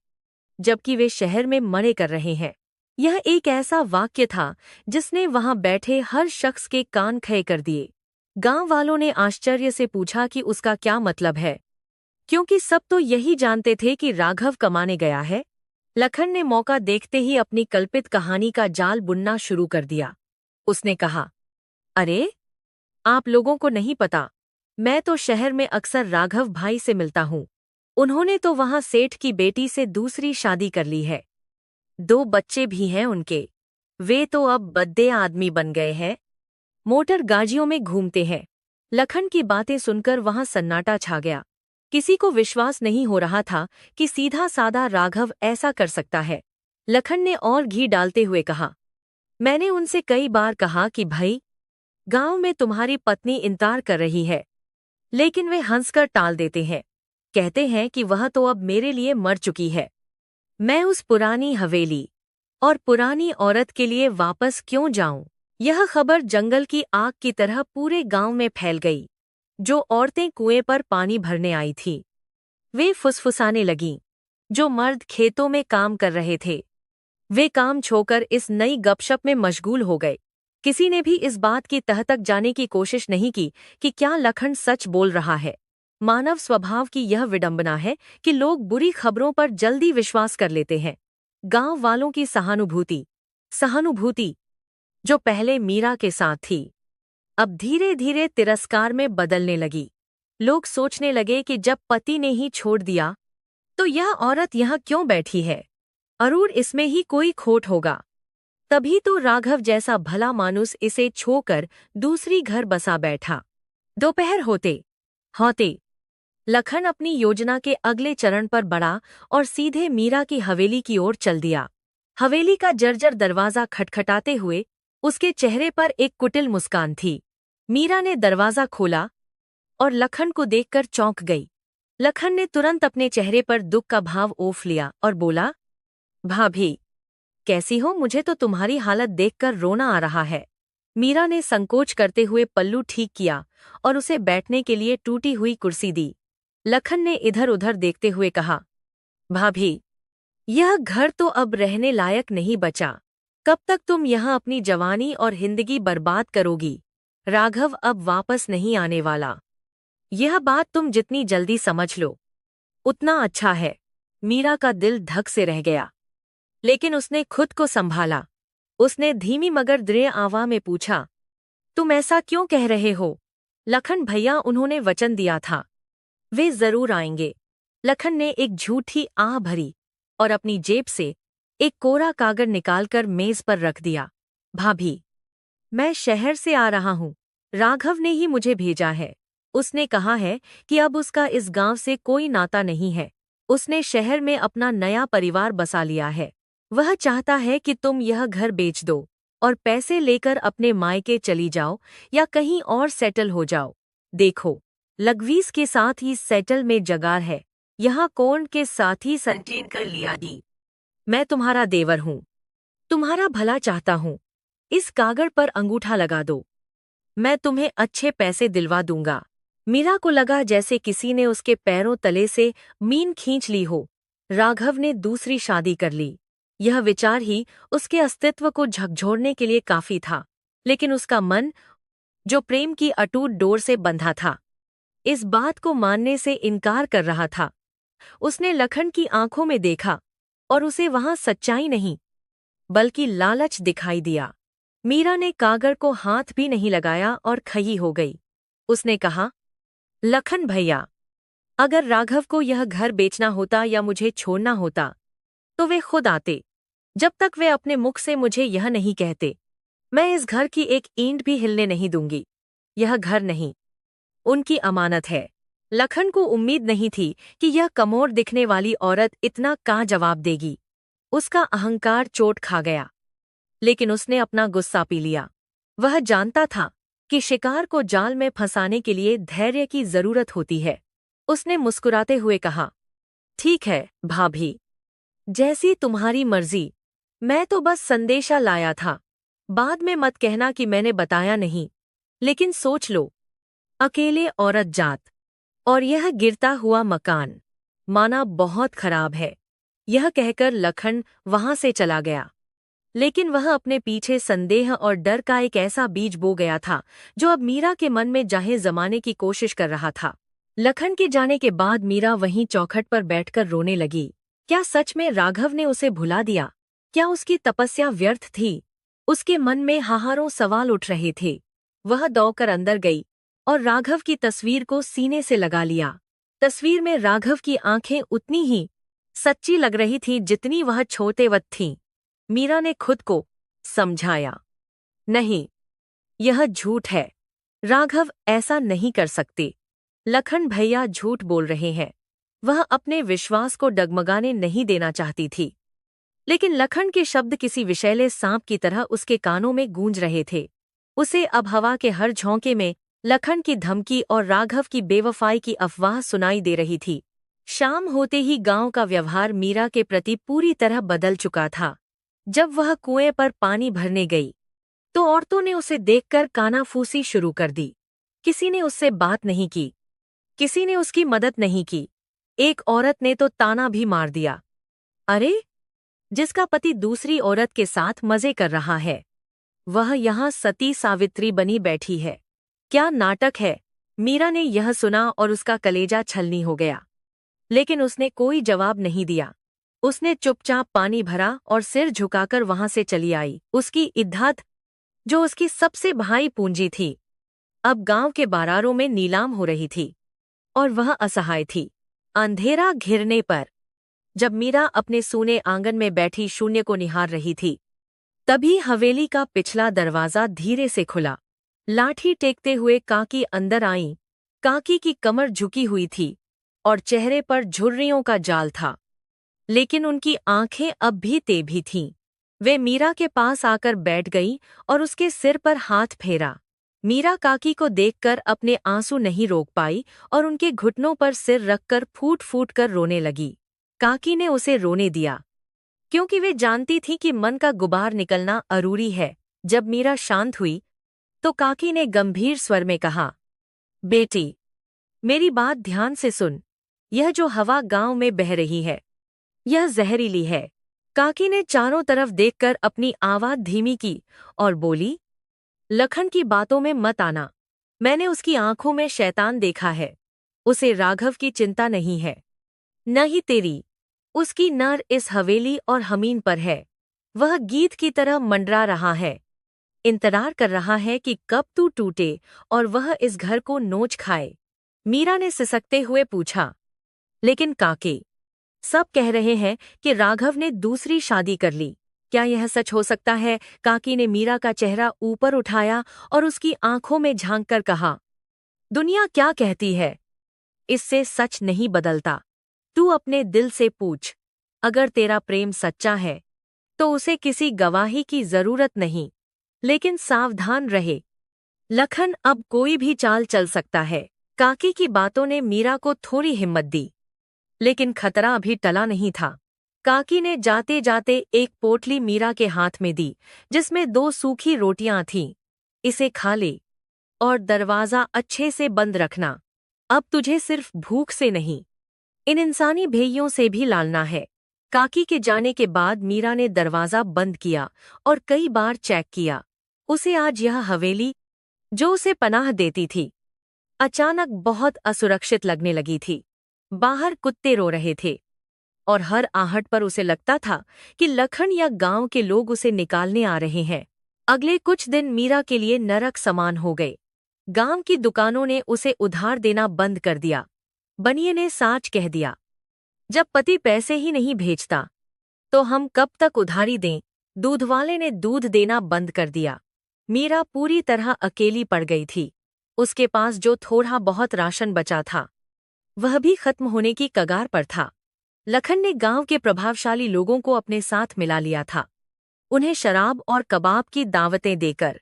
जबकि वे शहर में मरे कर रहे हैं। यह एक ऐसा वाक्य था जिसने वहां बैठे हर शख्स के कान खड़े कर दिए। गांव वालों ने आश्चर्य से पूछा कि उसका क्या मतलब है, क्योंकि सब तो यही जानते थे कि राघव कमाने गया है। लखन ने मौका देखते ही अपनी कल्पित कहानी का जाल बुनना शुरू कर दिया। उसने कहा, अरे, आप लोगों को नहीं पता, मैं तो शहर में अक्सर राघव भाई से मिलता हूँ। उन्होंने तो वहां सेठ की बेटी से दूसरी शादी कर ली है। 2 बच्चे भी हैं उनके। वे तो अब बद्दे आदमी बन गए हैं, मोटर गाड़ियों में घूमते हैं। लखन की बातें सुनकर वहां सन्नाटा छा गया। किसी को विश्वास नहीं हो रहा था कि सीधा साधा राघव ऐसा कर सकता है। लखन ने और घी डालते हुए कहा, मैंने उनसे कई बार कहा कि भाई, गांव में तुम्हारी पत्नी इंतजार कर रही है, लेकिन वे हंसकर टाल देते हैं। कहते हैं कि वह तो अब मेरे लिए मर चुकी है। मैं उस पुरानी हवेली और पुरानी औरत के लिए वापस क्यों जाऊं? यह खबर जंगल की आग की तरह पूरे गांव में फैल गई। जो औरतें कुएं पर पानी भरने आई थीं, वे फुसफुसाने लगीं। जो मर्द खेतों में काम कर रहे थे, वे काम छोड़कर इस नई गपशप में मशगूल हो गए। किसी ने भी इस बात की तह तक जाने की कोशिश नहीं की कि क्या लखन सच बोल रहा है। मानव स्वभाव की यह विडंबना है कि लोग बुरी खबरों पर जल्दी विश्वास कर लेते हैं। गांव वालों की सहानुभूति जो पहले मीरा के साथ थी, अब धीरे धीरे तिरस्कार में बदलने लगी। लोग सोचने लगे कि जब पति ने ही छोड़ दिया, तो यह औरत यहाँ क्यों बैठी है? अरूर इसमें ही कोई खोट होगा। तभी तो राघव जैसा भला मानुस इसे छोड़कर दूसरी घर बसा बैठा। दोपहर होते लखन अपनी योजना के अगले चरण पर बढ़ा और सीधे मीरा की हवेली की ओर चल दिया। हवेली का जर्जर दरवाजा खटखटाते हुए उसके चेहरे पर एक कुटिल मुस्कान थी। मीरा ने दरवाजा खोला और लखन को देखकर चौंक गई। लखन ने तुरंत अपने चेहरे पर दुख का भाव ओफ लिया और बोला, भाभी, कैसी हो? मुझे तो तुम्हारी हालत देखकर रोना आ रहा है। मीरा ने संकोच करते हुए पल्लू ठीक किया और उसे बैठने के लिए टूटी हुई कुर्सी दी। लखन ने इधर उधर देखते हुए कहा, भाभी, यह घर तो अब रहने लायक नहीं बचा। कब तक तुम यहाँ अपनी जवानी और जिंदगी बर्बाद करोगी? राघव अब वापस नहीं आने वाला। यह बात तुम जितनी जल्दी समझ लो, उतना अच्छा है। मीरा का दिल धक से रह गया, लेकिन उसने खुद को संभाला। उसने धीमी मगर दृढ़ आवाज में पूछा, तुम ऐसा क्यों कह रहे हो? लखन भैया, उन्होंने वचन दिया था, वे जरूर आएंगे। लखन ने एक झूठी आह भरी और अपनी जेब से एक कोरा कागज निकालकर मेज पर रख दिया। भाभी, मैं शहर से आ रहा हूँ। राघव ने ही मुझे भेजा है। उसने कहा है कि अब उसका इस गांव से कोई नाता नहीं है। उसने शहर में अपना नया परिवार बसा लिया है। वह चाहता है कि तुम यह घर बेच दो और पैसे लेकर अपने मायके चली जाओ या कहीं और सेटल हो जाओ। देखो, लगवीस के साथ ही सेटल में जगार है। यहाँ कौन के साथ ही संटेन कर लिया जी। मैं तुम्हारा देवर हूँ, तुम्हारा भला चाहता हूँ। इस कागज पर अंगूठा लगा दो, मैं तुम्हें अच्छे पैसे दिलवा दूंगा। मीरा को लगा जैसे किसी ने उसके पैरों तले से मीन खींच ली हो। राघव ने दूसरी शादी कर ली। यह विचार ही उसके अस्तित्व को झकझोरने के लिए काफी था, लेकिन उसका मन, जो प्रेम की अटूट डोर से बंधा था, इस बात को मानने से इनकार कर रहा था। उसने लखन की आंखों में देखा और उसे वहां सच्चाई नहीं, बल्कि लालच दिखाई दिया। मीरा ने कागज को हाथ भी नहीं लगाया और खई हो गई। उसने कहा, लखन भैया, अगर राघव को यह घर बेचना होता या मुझे छोड़ना होता, तो वे खुद आते। जब तक वे अपने मुख से मुझे यह नहीं कहते, मैं इस घर की एक ईंट भी हिलने नहीं दूंगी। यह घर नहीं, उनकी अमानत है। लखन को उम्मीद नहीं थी कि यह कमोर दिखने वाली औरत इतना का जवाब देगी। उसका अहंकार चोट खा गया, लेकिन उसने अपना गुस्सा पी लिया। वह जानता था कि शिकार को जाल में फंसाने के लिए धैर्य की जरूरत होती है। उसने मुस्कुराते हुए कहा, ठीक है भाभी, जैसी तुम्हारी मर्जी। मैं तो बस संदेशा लाया था। बाद में मत कहना कि मैंने बताया नहीं। लेकिन सोच लो, अकेले औरत जात और यह गिरता हुआ मकान, माना बहुत खराब है। यह कहकर लखन वहां से चला गया। लेकिन वह अपने पीछे संदेह और डर का एक ऐसा बीज बो गया था जो अब मीरा के मन में जहें जमाने की कोशिश कर रहा था। लखन के जाने के बाद मीरा वहीं चौखट पर बैठकर रोने लगी। क्या सच में राघव ने उसे भुला दिया? क्या उसकी तपस्या व्यर्थ थी? उसके मन में हाहारों सवाल उठ रहे थे। वह दौड़कर अंदर गई और राघव की तस्वीर को सीने से लगा लिया। तस्वीर में राघव की आंखें उतनी ही सच्ची लग रही थीं जितनी वह छोटेवत थीं। मीरा ने खुद को समझाया, नहीं, यह झूठ है। राघव ऐसा नहीं कर सकते। लखन भैया झूठ बोल रहे हैं। वह अपने विश्वास को डगमगाने नहीं देना चाहती थी, लेकिन लखन के शब्द किसी विषैले सांप की तरह उसके कानों में गूंज रहे थे। उसे अब हवा के हर झोंके में लखन की धमकी और राघव की बेवफाई की अफवाह सुनाई दे रही थी। शाम होते ही गांव का व्यवहार मीरा के प्रति पूरी तरह बदल चुका था। जब वह कुएं पर पानी भरने गई तो औरतों ने उसे देखकर कानाफूसी शुरू कर दी। किसी ने उससे बात नहीं की, किसी ने उसकी मदद नहीं की। एक औरत ने तो ताना भी मार दिया, अरे, जिसका पति दूसरी औरत के साथ मजे कर रहा है, वह यहाँ सती सावित्री बनी बैठी है। क्या नाटक है। मीरा ने यह सुना और उसका कलेजा छलनी हो गया, लेकिन उसने कोई जवाब नहीं दिया। उसने चुपचाप पानी भरा और सिर झुकाकर वहां से चली आई। उसकी इद्दत, जो उसकी सबसे भारी पूंजी थी, अब गांव के बारारों में नीलाम हो रही थी और वह असहाय थी। अंधेरा घिरने पर जब मीरा अपने सूने आंगन में बैठी शून्य को निहार रही थी, तभी हवेली का पिछला दरवाजा धीरे से खुला। लाठी टेकते हुए काकी अंदर आईं। काकी की कमर झुकी हुई थी और चेहरे पर झुर्रियों का जाल था, लेकिन उनकी आंखें अब भी तेभी थीं। वे मीरा के पास आकर बैठ गईं और उसके सिर पर हाथ फेरा। मीरा काकी को देखकर अपने आंसू नहीं रोक पाई और उनके घुटनों पर सिर रखकर फूट फूट कर रोने लगी। काकी ने उसे रोने दिया, क्योंकि वे जानती थी कि मन का गुबार निकलना अरूरी है। जब मीरा शांत हुई तो काकी ने गंभीर स्वर में कहा, बेटी, मेरी बात ध्यान से सुन। यह जो हवा गांव में बह रही है, यह जहरीली है। काकी ने चारों तरफ देखकर अपनी आवाज धीमी की और बोली, लखन की बातों में मत आना। मैंने उसकी आंखों में शैतान देखा है। उसे राघव की चिंता नहीं है, न ही तेरी। उसकी नर इस हवेली और हमीन पर है। वह गीत की तरह मंडरा रहा है, इंतजार कर रहा है कि कब तू टूटे और वह इस घर को नोच खाए। मीरा ने सिसकते हुए पूछा, लेकिन काके, सब कह रहे हैं कि राघव ने दूसरी शादी कर ली। क्या यह सच हो सकता है? काकी ने मीरा का चेहरा ऊपर उठाया और उसकी आंखों में झांककर कहा, दुनिया क्या कहती है, इससे सच नहीं बदलता। तू अपने दिल से पूछ। अगर तेरा प्रेम सच्चा है तो उसे किसी गवाही की जरूरत नहीं, लेकिन सावधान रहे। लखन अब कोई भी चाल चल सकता है। काकी की बातों ने मीरा को थोड़ी हिम्मत दी, लेकिन खतरा अभी टला नहीं था। काकी ने जाते जाते एक पोटली मीरा के हाथ में दी, जिसमें 2 सूखी रोटियां थीं। इसे खा ले और दरवाजा अच्छे से बंद रखना। अब तुझे सिर्फ भूख से नहीं, इन इंसानी भेइयों से भी लालना है। काकी के जाने के बाद मीरा ने दरवाजा बंद किया और कई बार चेक किया। उसे आज यह हवेली, जो उसे पनाह देती थी, अचानक बहुत असुरक्षित लगने लगी थी। बाहर कुत्ते रो रहे थे और हर आहट पर उसे लगता था कि लखन या गांव के लोग उसे निकालने आ रहे हैं। अगले कुछ दिन मीरा के लिए नरक समान हो गए। गांव की दुकानों ने उसे उधार देना बंद कर दिया। बनिए ने साच कह दिया, जब पति पैसे ही नहीं भेजता तो हम कब तक उधारी दें। दूधवाले ने दूध देना बंद कर दिया। मीरा पूरी तरह अकेली पड़ गई थी। उसके पास जो थोड़ा बहुत राशन बचा था, वह भी खत्म होने की कगार पर था। लखन ने गांव के प्रभावशाली लोगों को अपने साथ मिला लिया था, उन्हें शराब और कबाब की दावतें देकर।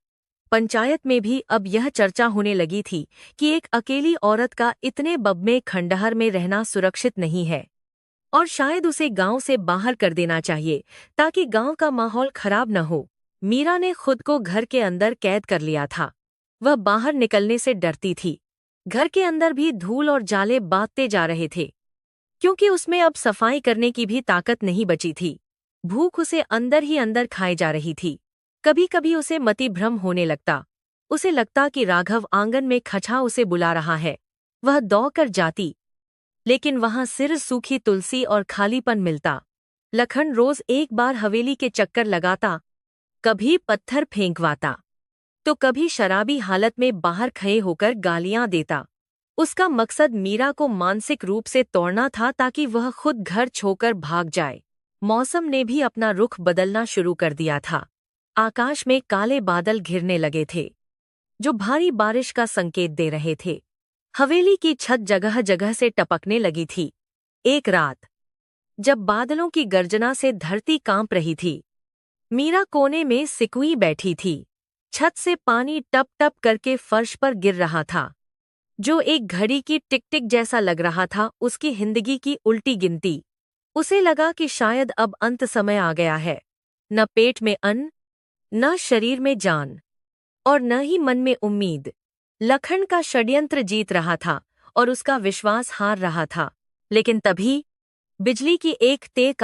पंचायत में भी अब यह चर्चा होने लगी थी कि एक अकेली औरत का इतने बब्बे खंडहर में रहना सुरक्षित नहीं है और शायद उसे गांव से बाहर कर देना चाहिए ताकि गांव का माहौल खराब न हो। मीरा ने खुद को घर के अंदर कैद कर लिया था। वह बाहर निकलने से डरती थी। घर के अंदर भी धूल और जाले बांधते जा रहे थे, क्योंकि उसमें अब सफाई करने की भी ताकत नहीं बची थी। भूख उसे अंदर ही अंदर खाए जा रही थी। कभी कभी उसे मतिभ्रम होने लगता। उसे लगता कि राघव आंगन में खचा उसे बुला रहा है। वह दौड़कर जाती, लेकिन वहां सिर्फ सूखी तुलसी और खालीपन मिलता। लखन रोज एक बार हवेली के चक्कर लगाता, कभी पत्थर फेंकवाता, तो कभी शराबी हालत में बाहर खड़े होकर गालियां देता। उसका मकसद मीरा को मानसिक रूप से तोड़ना था ताकि वह खुद घर छोड़कर भाग जाए। मौसम ने भी अपना रुख बदलना शुरू कर दिया था। आकाश में काले बादल घिरने लगे थे, जो भारी बारिश का संकेत दे रहे थे। हवेली की छत जगह जगह से टपकने लगी थी। एक रात, जब बादलों की गर्जना से धरती कांप रही थी, मीरा कोने में सिकुई बैठी थी। छत से पानी टप टप करके फर्श पर गिर रहा था, जो एक घड़ी की टिक टिक जैसा लग रहा था, उसकी जिंदगी की उल्टी गिनती। उसे लगा कि शायद अब अंत समय आ गया है। न पेट में अन्न, न शरीर में जान, और न ही मन में उम्मीद। लखन का षड्यंत्र जीत रहा था और उसका विश्वास हार रहा था। लेकिन तभी बिजली की एक तेज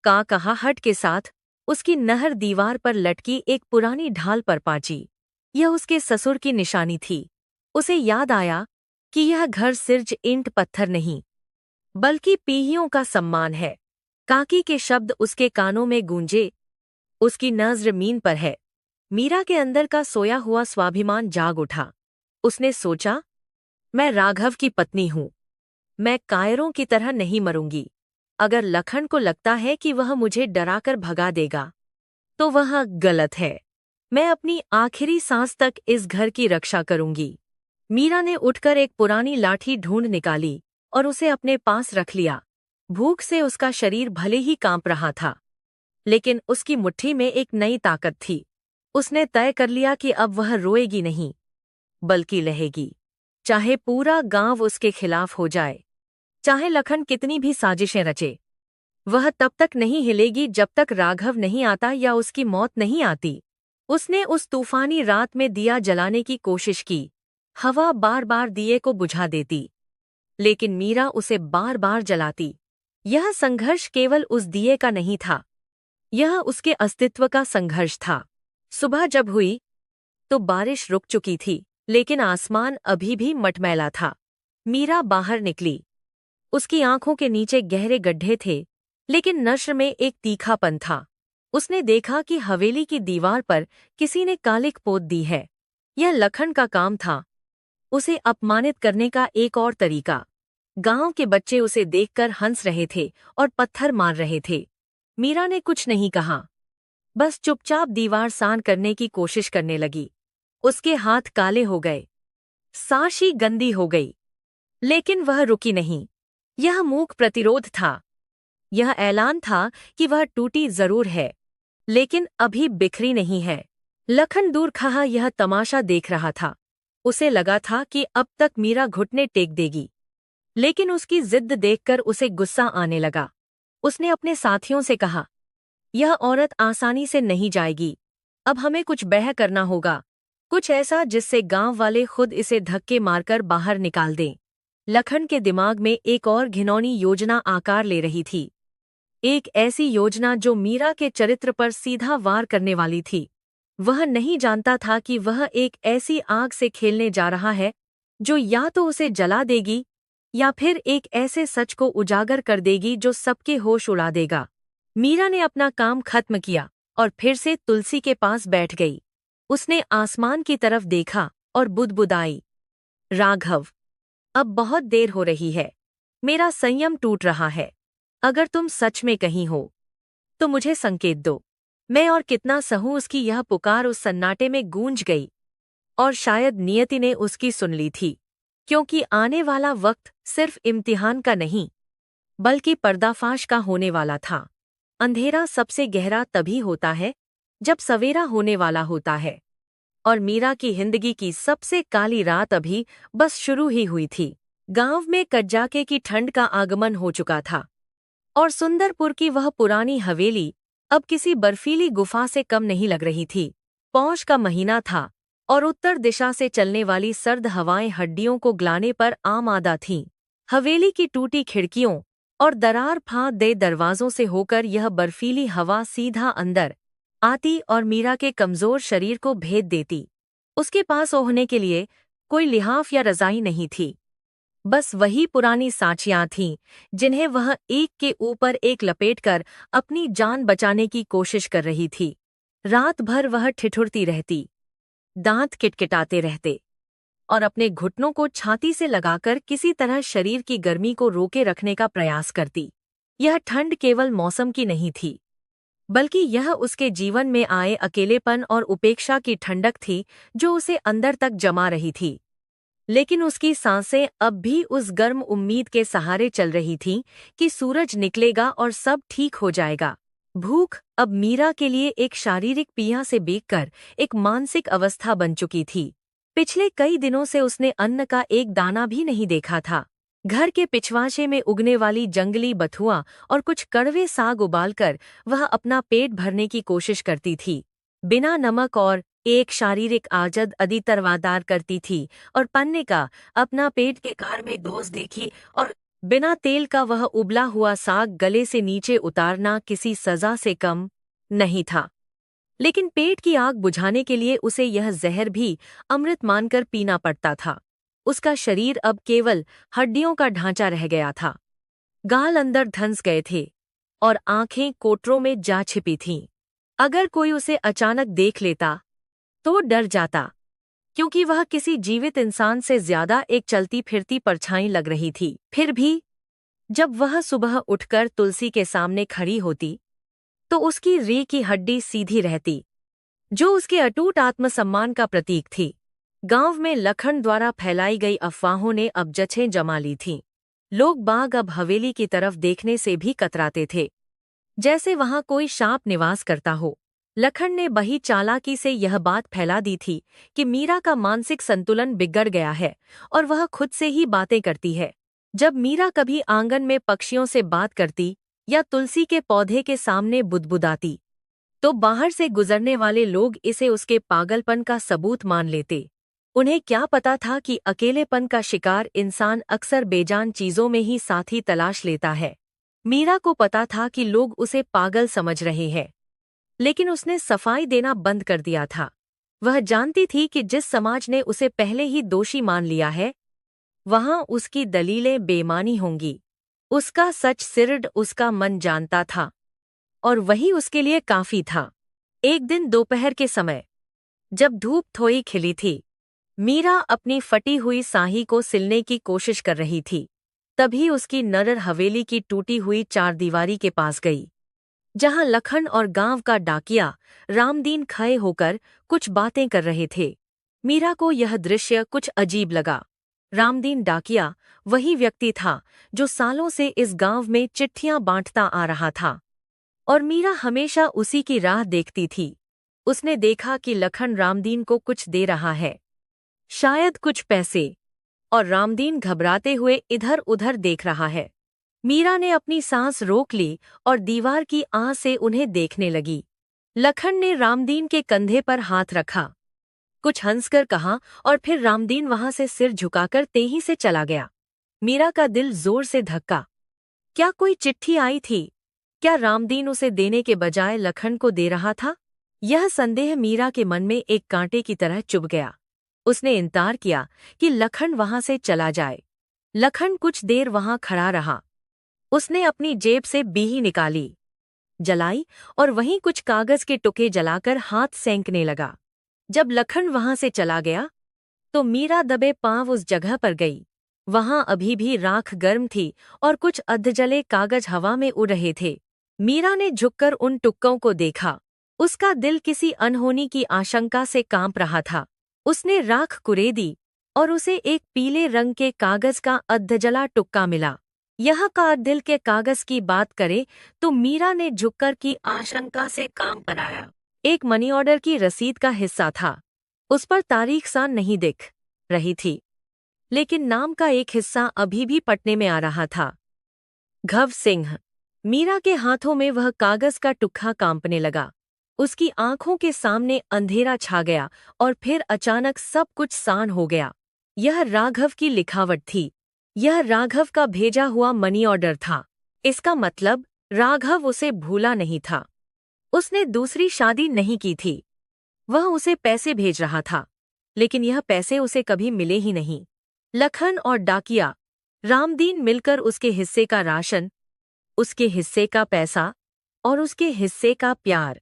कहाहट के साथ उसकी नहर दीवार पर लटकी एक पुरानी ढाल पर पाची। यह उसके ससुर की निशानी थी। उसे याद आया कि यह घर सिर्फ ईंट पत्थर नहीं, बल्कि पीढ़ियों का सम्मान है। काकी के शब्द उसके कानों में गूंजे, उसकी नज़र मीन पर है। मीरा के अंदर का सोया हुआ स्वाभिमान जाग उठा। उसने सोचा, मैं राघव की पत्नी हूँ, मैं कायरों की तरह नहीं मरूंगी। अगर लखन को लगता है कि वह मुझे डराकर भगा देगा, तो वह गलत है। मैं अपनी आखिरी सांस तक इस घर की रक्षा करूंगी। मीरा ने उठकर एक पुरानी लाठी ढूंढ निकाली और उसे अपने पास रख लिया। भूख से उसका शरीर भले ही कांप रहा था, लेकिन उसकी मुट्ठी में एक नई ताकत थी। उसने तय कर लिया कि अब वह रोएगी नहीं, बल्कि लहेगी। चाहे पूरा गांव उसके खिलाफ हो जाए, चाहे लखन कितनी भी साजिशें रचे, वह तब तक नहीं हिलेगी जब तक राघव नहीं आता या उसकी मौत नहीं आती। उसने उस तूफानी रात में दिया जलाने की कोशिश की। हवा बार बार दिए को बुझा देती, लेकिन मीरा उसे बार बार जलाती। यह संघर्ष केवल उस दिए का नहीं था, यह उसके अस्तित्व का संघर्ष था। सुबह जब हुई तो बारिश रुक चुकी थी, लेकिन आसमान अभी भी मटमैला था। मीरा बाहर निकली। उसकी आंखों के नीचे गहरे गड्ढे थे, लेकिन नश्र में एक तीखापन था। उसने देखा कि हवेली की दीवार पर किसी ने कालिक पोत दी है। यह लखन का काम था, उसे अपमानित करने का एक और तरीका। गांव के बच्चे उसे देखकर हंस रहे थे और पत्थर मार रहे थे। मीरा ने कुछ नहीं कहा, बस चुपचाप दीवार सान करने की कोशिश करने लगी। उसके हाथ काले हो गए, साशी गंदी हो गई, लेकिन वह रुकी नहीं। यह मूक प्रतिरोध था। यह ऐलान था कि वह टूटी जरूर है, लेकिन अभी बिखरी नहीं है। लखन दूर खड़ा यह तमाशा देख रहा था। उसे लगा था कि अब तक मीरा घुटने टेक देगी, लेकिन उसकी जिद देखकर उसे गुस्सा आने लगा। उसने अपने साथियों से कहा, यह औरत आसानी से नहीं जाएगी। अब हमें कुछ बह करना होगा, कुछ ऐसा जिससे गांव वाले खुद इसे धक्के मारकर बाहर निकाल दें। लखन के दिमाग में एक और घिनौनी योजना आकार ले रही थी। एक ऐसी योजना जो मीरा के चरित्र पर सीधा वार करने वाली थी। वह नहीं जानता था कि वह एक ऐसी आग से खेलने जा रहा है जो या तो उसे जला देगी या फिर एक ऐसे सच को उजागर कर देगी जो सबके होश उड़ा देगा। मीरा ने अपना काम खत्म किया और फिर से तुलसी के पास बैठ गई। उसने आसमान की तरफ देखा और बुदबुदाई, राघव, अब बहुत देर हो रही है। मेरा संयम टूट रहा है। अगर तुम सच में कहीं हो तो मुझे संकेत दो। मैं और कितना सहूं। उसकी यह पुकार उस सन्नाटे में गूंज गई, और शायद नियति ने उसकी सुन ली थी, क्योंकि आने वाला वक्त सिर्फ इम्तिहान का नहीं, बल्कि पर्दाफाश का होने वाला था। अंधेरा सबसे गहरा तभी होता है जब सवेरा होने वाला होता है, और मीरा की जिंदगी की सबसे काली रात अभी बस शुरू ही हुई थी। गांव में कज्जाके की ठंड का आगमन हो चुका था, और सुंदरपुर की वह पुरानी हवेली अब किसी बर्फीली गुफा से कम नहीं लग रही थी। पौष का महीना था और उत्तर दिशा से चलने वाली सर्द हवाएं हड्डियों को गलाने पर आमादा थीं। हवेली की टूटी खिड़कियों और दरार फाँद दे दरवाजों से होकर यह बर्फीली हवा सीधा अंदर आती और मीरा के कमजोर शरीर को भेद देती। उसके पास ओढ़ने के लिए कोई लिहाफ या रजाई नहीं थी, बस वही पुरानी साँचियाँ थीं जिन्हें वह एक के ऊपर एक लपेटकर अपनी जान बचाने की कोशिश कर रही थी। रात भर वह ठिठुरती रहती, दांत किटकिटाते रहते और अपने घुटनों को छाती से लगाकर किसी तरह शरीर की गर्मी को रोके रखने का प्रयास करती। यह ठंड केवल मौसम की नहीं थी, बल्कि यह उसके जीवन में आए अकेलेपन और उपेक्षा की ठंडक थी जो उसे अंदर तक जमा रही थी। लेकिन उसकी सांसें अब भी उस गर्म उम्मीद के सहारे चल रही थीं कि सूरज निकलेगा और सब ठीक हो जाएगा। भूख अब मीरा के लिए एक शारीरिक पीड़ा से बेककर एक मानसिक अवस्था बन चुकी थी। पिछले कई दिनों से उसने अन्न का एक दाना भी नहीं देखा था। घर के पिछवाशे में उगने वाली जंगली बथुआ और कुछ कड़वे साग उबालकर वह अपना पेट भरने की कोशिश करती थी। बिना नमक और एक शारीरिक आजद अधितरवादार करती थी और पन्ने का अपना पेट के कार में दोष देखी और बिना तेल का वह उबला हुआ साग गले से नीचे उतारना किसी सजा से कम नहीं था। लेकिन पेट की आग बुझाने के लिए उसे यह जहर भी अमृत मानकर पीना पड़ता था। उसका शरीर अब केवल हड्डियों का ढांचा रह गया था। गाल अंदर धंस गए थे और आंखें कोटरों में जा छिपी थीं। अगर कोई उसे अचानक देख लेता तो डर जाता, क्योंकि वह किसी जीवित इंसान से ज्यादा एक चलती फिरती परछाई लग रही थी। फिर भी जब वह सुबह उठकर तुलसी के सामने खड़ी होती तो उसकी रीढ़ की हड्डी सीधी रहती, जो उसके अटूट आत्मसम्मान का प्रतीक थी। गांव में लखन द्वारा फैलाई गई अफवाहों ने अब जछें जमा ली थीं। लोग बाग अब हवेली की तरफ देखने से भी कतराते थे, जैसे वहां कोई शाप निवास करता हो। लखन ने बड़ी चालाकी से यह बात फैला दी थी कि मीरा का मानसिक संतुलन बिगड़ गया है और वह खुद से ही बातें करती है। जब मीरा कभी आंगन में पक्षियों से बात करती या तुलसी के पौधे के सामने बुदबुदाती, तो बाहर से गुजरने वाले लोग इसे उसके पागलपन का सबूत मान लेते। उन्हें क्या पता था कि अकेलेपन का शिकार इंसान अक्सर बेजान चीजों में ही साथी तलाश लेता है। मीरा को पता था कि लोग उसे पागल समझ रहे हैं, लेकिन उसने सफाई देना बंद कर दिया था। वह जानती थी कि जिस समाज ने उसे पहले ही दोषी मान लिया है, वहां उसकी दलीलें बेमानी होंगी। उसका सच सिर्फ उसका मन जानता था और वही उसके लिए काफी था। एक दिन दोपहर के समय, जब धूप थोड़ी खिली थी, मीरा अपनी फटी हुई साही को सिलने की कोशिश कर रही थी। तभी उसकी नजर हवेली की टूटी हुई चारदीवारी के पास गई, जहां लखन और गांव का डाकिया रामदीन खड़े होकर कुछ बातें कर रहे थे। मीरा को यह दृश्य कुछ अजीब लगा। रामदीन डाकिया वही व्यक्ति था जो सालों से इस गांव में चिट्ठियां बांटता आ रहा था और मीरा हमेशा उसी की राह देखती थी। उसने देखा कि लखन रामदीन को कुछ दे रहा है, शायद कुछ पैसे, और रामदीन घबराते हुए इधर उधर देख रहा है। मीरा ने अपनी सांस रोक ली और दीवार की आह से उन्हें देखने लगी। लखन ने रामदीन के कंधे पर हाथ रखा, कुछ हंसकर कहा और फिर रामदीन वहां से सिर झुकाकर तेजी से चला गया। मीरा का दिल जोर से धक्का। क्या कोई चिट्ठी आई थी? क्या रामदीन उसे देने के बजाय लखन को दे रहा था? यह संदेह मीरा के मन में एक कांटे की तरह चुभ गया। उसने इंतजार किया कि लखन वहां से चला जाए। लखन कुछ देर वहां खड़ा रहा। उसने अपनी जेब से बीही निकाली, जलाई और वहीं कुछ कागज के टुकड़े जलाकर हाथ सेंकने लगा। जब लखन वहां से चला गया तो मीरा दबे पांव उस जगह पर गई। वहां अभी भी राख गर्म थी और कुछ अधजले कागज हवा में उड़ रहे थे। मीरा ने झुककर उन टुक्कों को देखा। उसका दिल किसी अनहोनी की आशंका से कांप रहा था। उसने राख कुरेदी और उसे एक पीले रंग के कागज का अधजला टुक्का मिला। यह का दिल के कागज की बात करे तो मीरा ने झुककर की आशंका से काम बनाया। एक मनी ऑर्डर की रसीद का हिस्सा था। उस पर तारीख सा नहीं दिख रही थी, लेकिन नाम का एक हिस्सा अभी भी पटने में आ रहा था, घव सिंह। मीरा के हाथों में वह कागज का टुकड़ा कांपने लगा। उसकी आंखों के सामने अंधेरा छा गया और फिर अचानक सब कुछ शांत हो गया। यह राघव की लिखावट थी। यह राघव का भेजा हुआ मनी ऑर्डर था। इसका मतलब राघव उसे भूला नहीं था। उसने दूसरी शादी नहीं की थी। वह उसे पैसे भेज रहा था, लेकिन यह पैसे उसे कभी मिले ही नहीं। लखन और डाकिया रामदीन मिलकर उसके हिस्से का राशन, उसके हिस्से का पैसा और उसके हिस्से का प्यार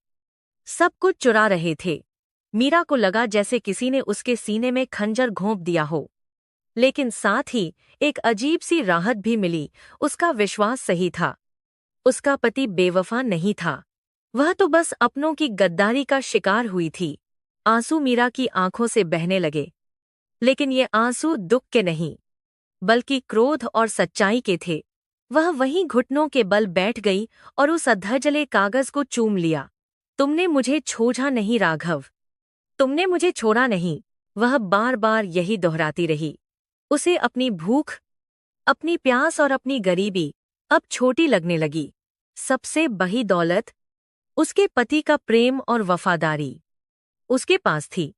सब कुछ चुरा रहे थे। मीरा को लगा जैसे किसी ने उसके सीने में खंजर घोंप दिया हो, लेकिन साथ ही एक अजीब सी राहत भी मिली। उसका विश्वास सही था। उसका पति बेवफा नहीं था। वह तो बस अपनों की गद्दारी का शिकार हुई थी। आंसू मीरा की आंखों से बहने लगे, लेकिन ये आंसू दुख के नहीं, बल्कि क्रोध और सच्चाई के थे। वह वहीं घुटनों के बल बैठ गई और उस अधजले कागज को चूम लिया। तुमने मुझे छोड़ा नहीं राघव, तुमने मुझे छोड़ा नहीं। वह बार बार यही दोहराती रही। उसे अपनी भूख, अपनी प्यास और अपनी गरीबी अब छोटी लगने लगी। सबसे बड़ी दौलत, उसके पति का प्रेम और वफादारी, उसके पास थी।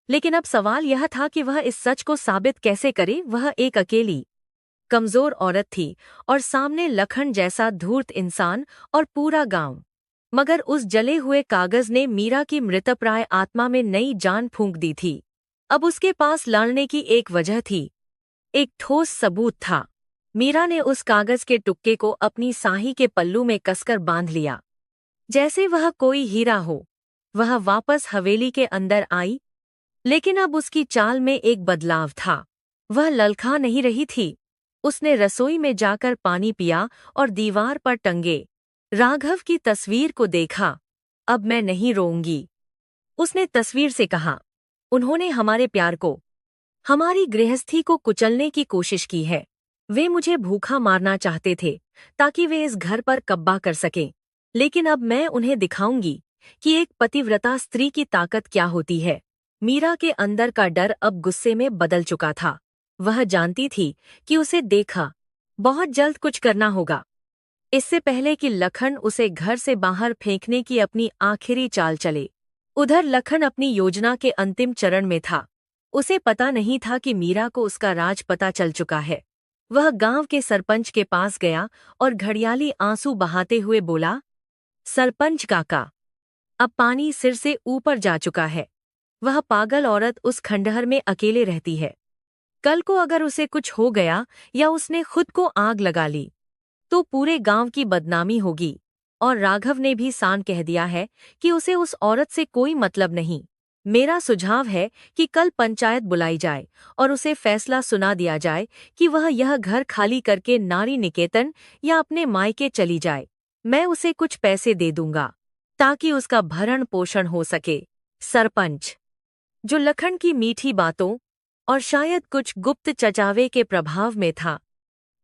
लेकिन अब सवाल यह था कि वह इस सच को साबित कैसे करे। वह एक अकेली, कमजोर औरत थी और सामने लखन जैसा धूर्त इंसान और पूरा गांव। मगर उस जले हुए कागज ने मीरा की मृतप्राय आत्मा में नई जान फूंक दी थी। अब उसके पास लड़ने की एक वजह थी, एक ठोस सबूत था। मीरा ने उस कागज के टुक्के को अपनी साही के पल्लू में कसकर बांध लिया, जैसे वह कोई हीरा हो। वह वापस हवेली के अंदर आई, लेकिन अब उसकी चाल में एक बदलाव था। वह ललका नहीं रही थी। उसने रसोई में जाकर पानी पिया और दीवार पर टंगे राघव की तस्वीर को देखा। अब मैं नहीं रोऊंगी, उसने तस्वीर से कहा। उन्होंने हमारे प्यार को, हमारी गृहस्थी को कुचलने की कोशिश की है। वे मुझे भूखा मारना चाहते थे ताकि वे इस घर पर कब्जा कर सकें। लेकिन अब मैं उन्हें दिखाऊंगी कि एक पतिव्रता स्त्री की ताकत क्या होती है। मीरा के अंदर का डर अब गुस्से में बदल चुका था। वह जानती थी कि उसे देखा बहुत जल्द कुछ करना होगा, इससे पहले कि लखन उसे घर से बाहर फेंकने की अपनी आखिरी चाल चले। उधर लखन अपनी योजना के अंतिम चरण में था। उसे पता नहीं था कि मीरा को उसका राज पता चल चुका है। वह गांव के सरपंच के पास गया और घड़ियाली आंसू बहाते हुए बोला, सरपंच काका, अब पानी सिर से ऊपर जा चुका है। वह पागल औरत उस खंडहर में अकेले रहती है। कल को अगर उसे कुछ हो गया या उसने खुद को आग लगा ली तो पूरे गांव की बदनामी होगी। और राघव ने भी सान कह दिया है कि उसे उस औरत से कोई मतलब नहीं। मेरा सुझाव है कि कल पंचायत बुलाई जाए और उसे फैसला सुना दिया जाए कि वह यह घर खाली करके नारी निकेतन या अपने मायके चली जाए। मैं उसे कुछ पैसे दे दूंगा ताकि उसका भरण पोषण हो सके। सरपंच, जो लखन की मीठी बातों और शायद कुछ गुप्त चचावे के प्रभाव में था,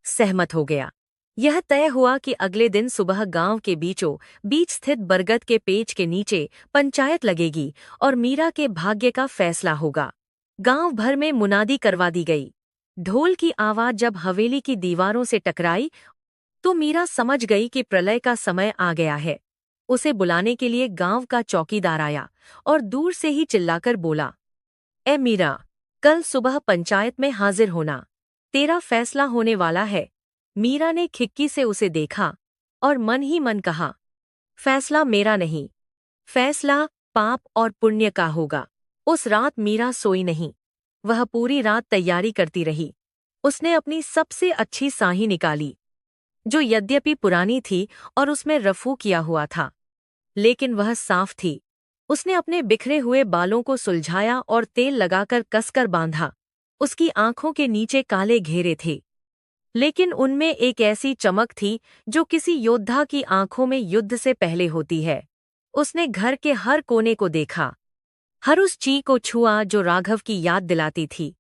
सहमत हो गया। यह तय हुआ कि अगले दिन सुबह गांव के बीचों बीच स्थित बरगद के पेड़ के नीचे पंचायत लगेगी और मीरा के भाग्य का फैसला होगा। गांव भर में मुनादी करवा दी गई। ढोल की आवाज जब हवेली की दीवारों से टकराई तो मीरा समझ गई कि प्रलय का समय आ गया है। उसे बुलाने के लिए गांव का चौकीदार आया और दूर से ही चिल्लाकर बोला, ए मीरा, कल सुबह पंचायत में हाजिर होना, तेरा फैसला होने वाला है। मीरा ने खिड़की से उसे देखा और मन ही मन कहा, फैसला मेरा नहीं, फैसला पाप और पुण्य का होगा। उस रात मीरा सोई नहीं। वह पूरी रात तैयारी करती रही। उसने अपनी सबसे अच्छी साही निकाली, जो यद्यपि पुरानी थी और उसमें रफू किया हुआ था, लेकिन वह साफ थी। उसने अपने बिखरे हुए बालों को सुलझाया और तेल लगाकर कसकर बांधा। उसकी आंखों के नीचे काले घेरे थे, लेकिन उनमें एक ऐसी चमक थी जो किसी योद्धा की आंखों में युद्ध से पहले होती है। उसने घर के हर कोने को देखा, हर उस चीज को छुआ जो राघव की याद दिलाती थी।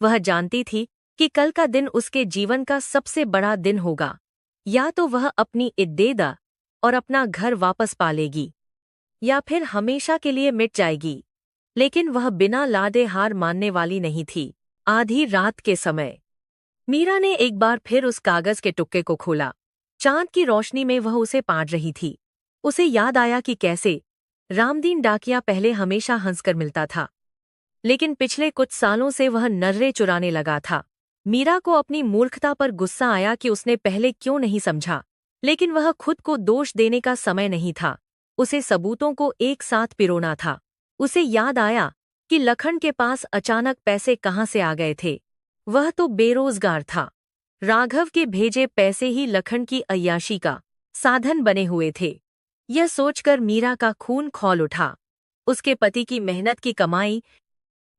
वह जानती थी कि कल का दिन उसके जीवन का सबसे बड़ा दिन होगा। या तो वह अपनी इद्देद और अपना घर वापस पालेगी, या फिर हमेशा के लिए मिट जाएगी। लेकिन वह बिना लादे हार मानने वाली नहीं थी। आधी रात के समय मीरा ने एक बार फिर उस कागज के टुक्के को खोला। चांद की रोशनी में वह उसे पढ़ रही थी। उसे याद आया कि कैसे रामदीन डाकिया पहले हमेशा हंसकर मिलता था, लेकिन पिछले कुछ सालों से वह नर्रे चुराने लगा था। मीरा को अपनी मूर्खता पर गुस्सा आया कि उसने पहले क्यों नहीं समझा। लेकिन वह खुद को दोष देने का समय नहीं था। उसे सबूतों को एक साथ पिरोना था। उसे याद आया कि लखन के पास अचानक पैसे कहाँ से आ गए थे। वह तो बेरोजगार था। राघव के भेजे पैसे ही लखन की अय्याशी का साधन बने हुए थे। यह सोचकर मीरा का खून खौल उठा। उसके पति की मेहनत की कमाई,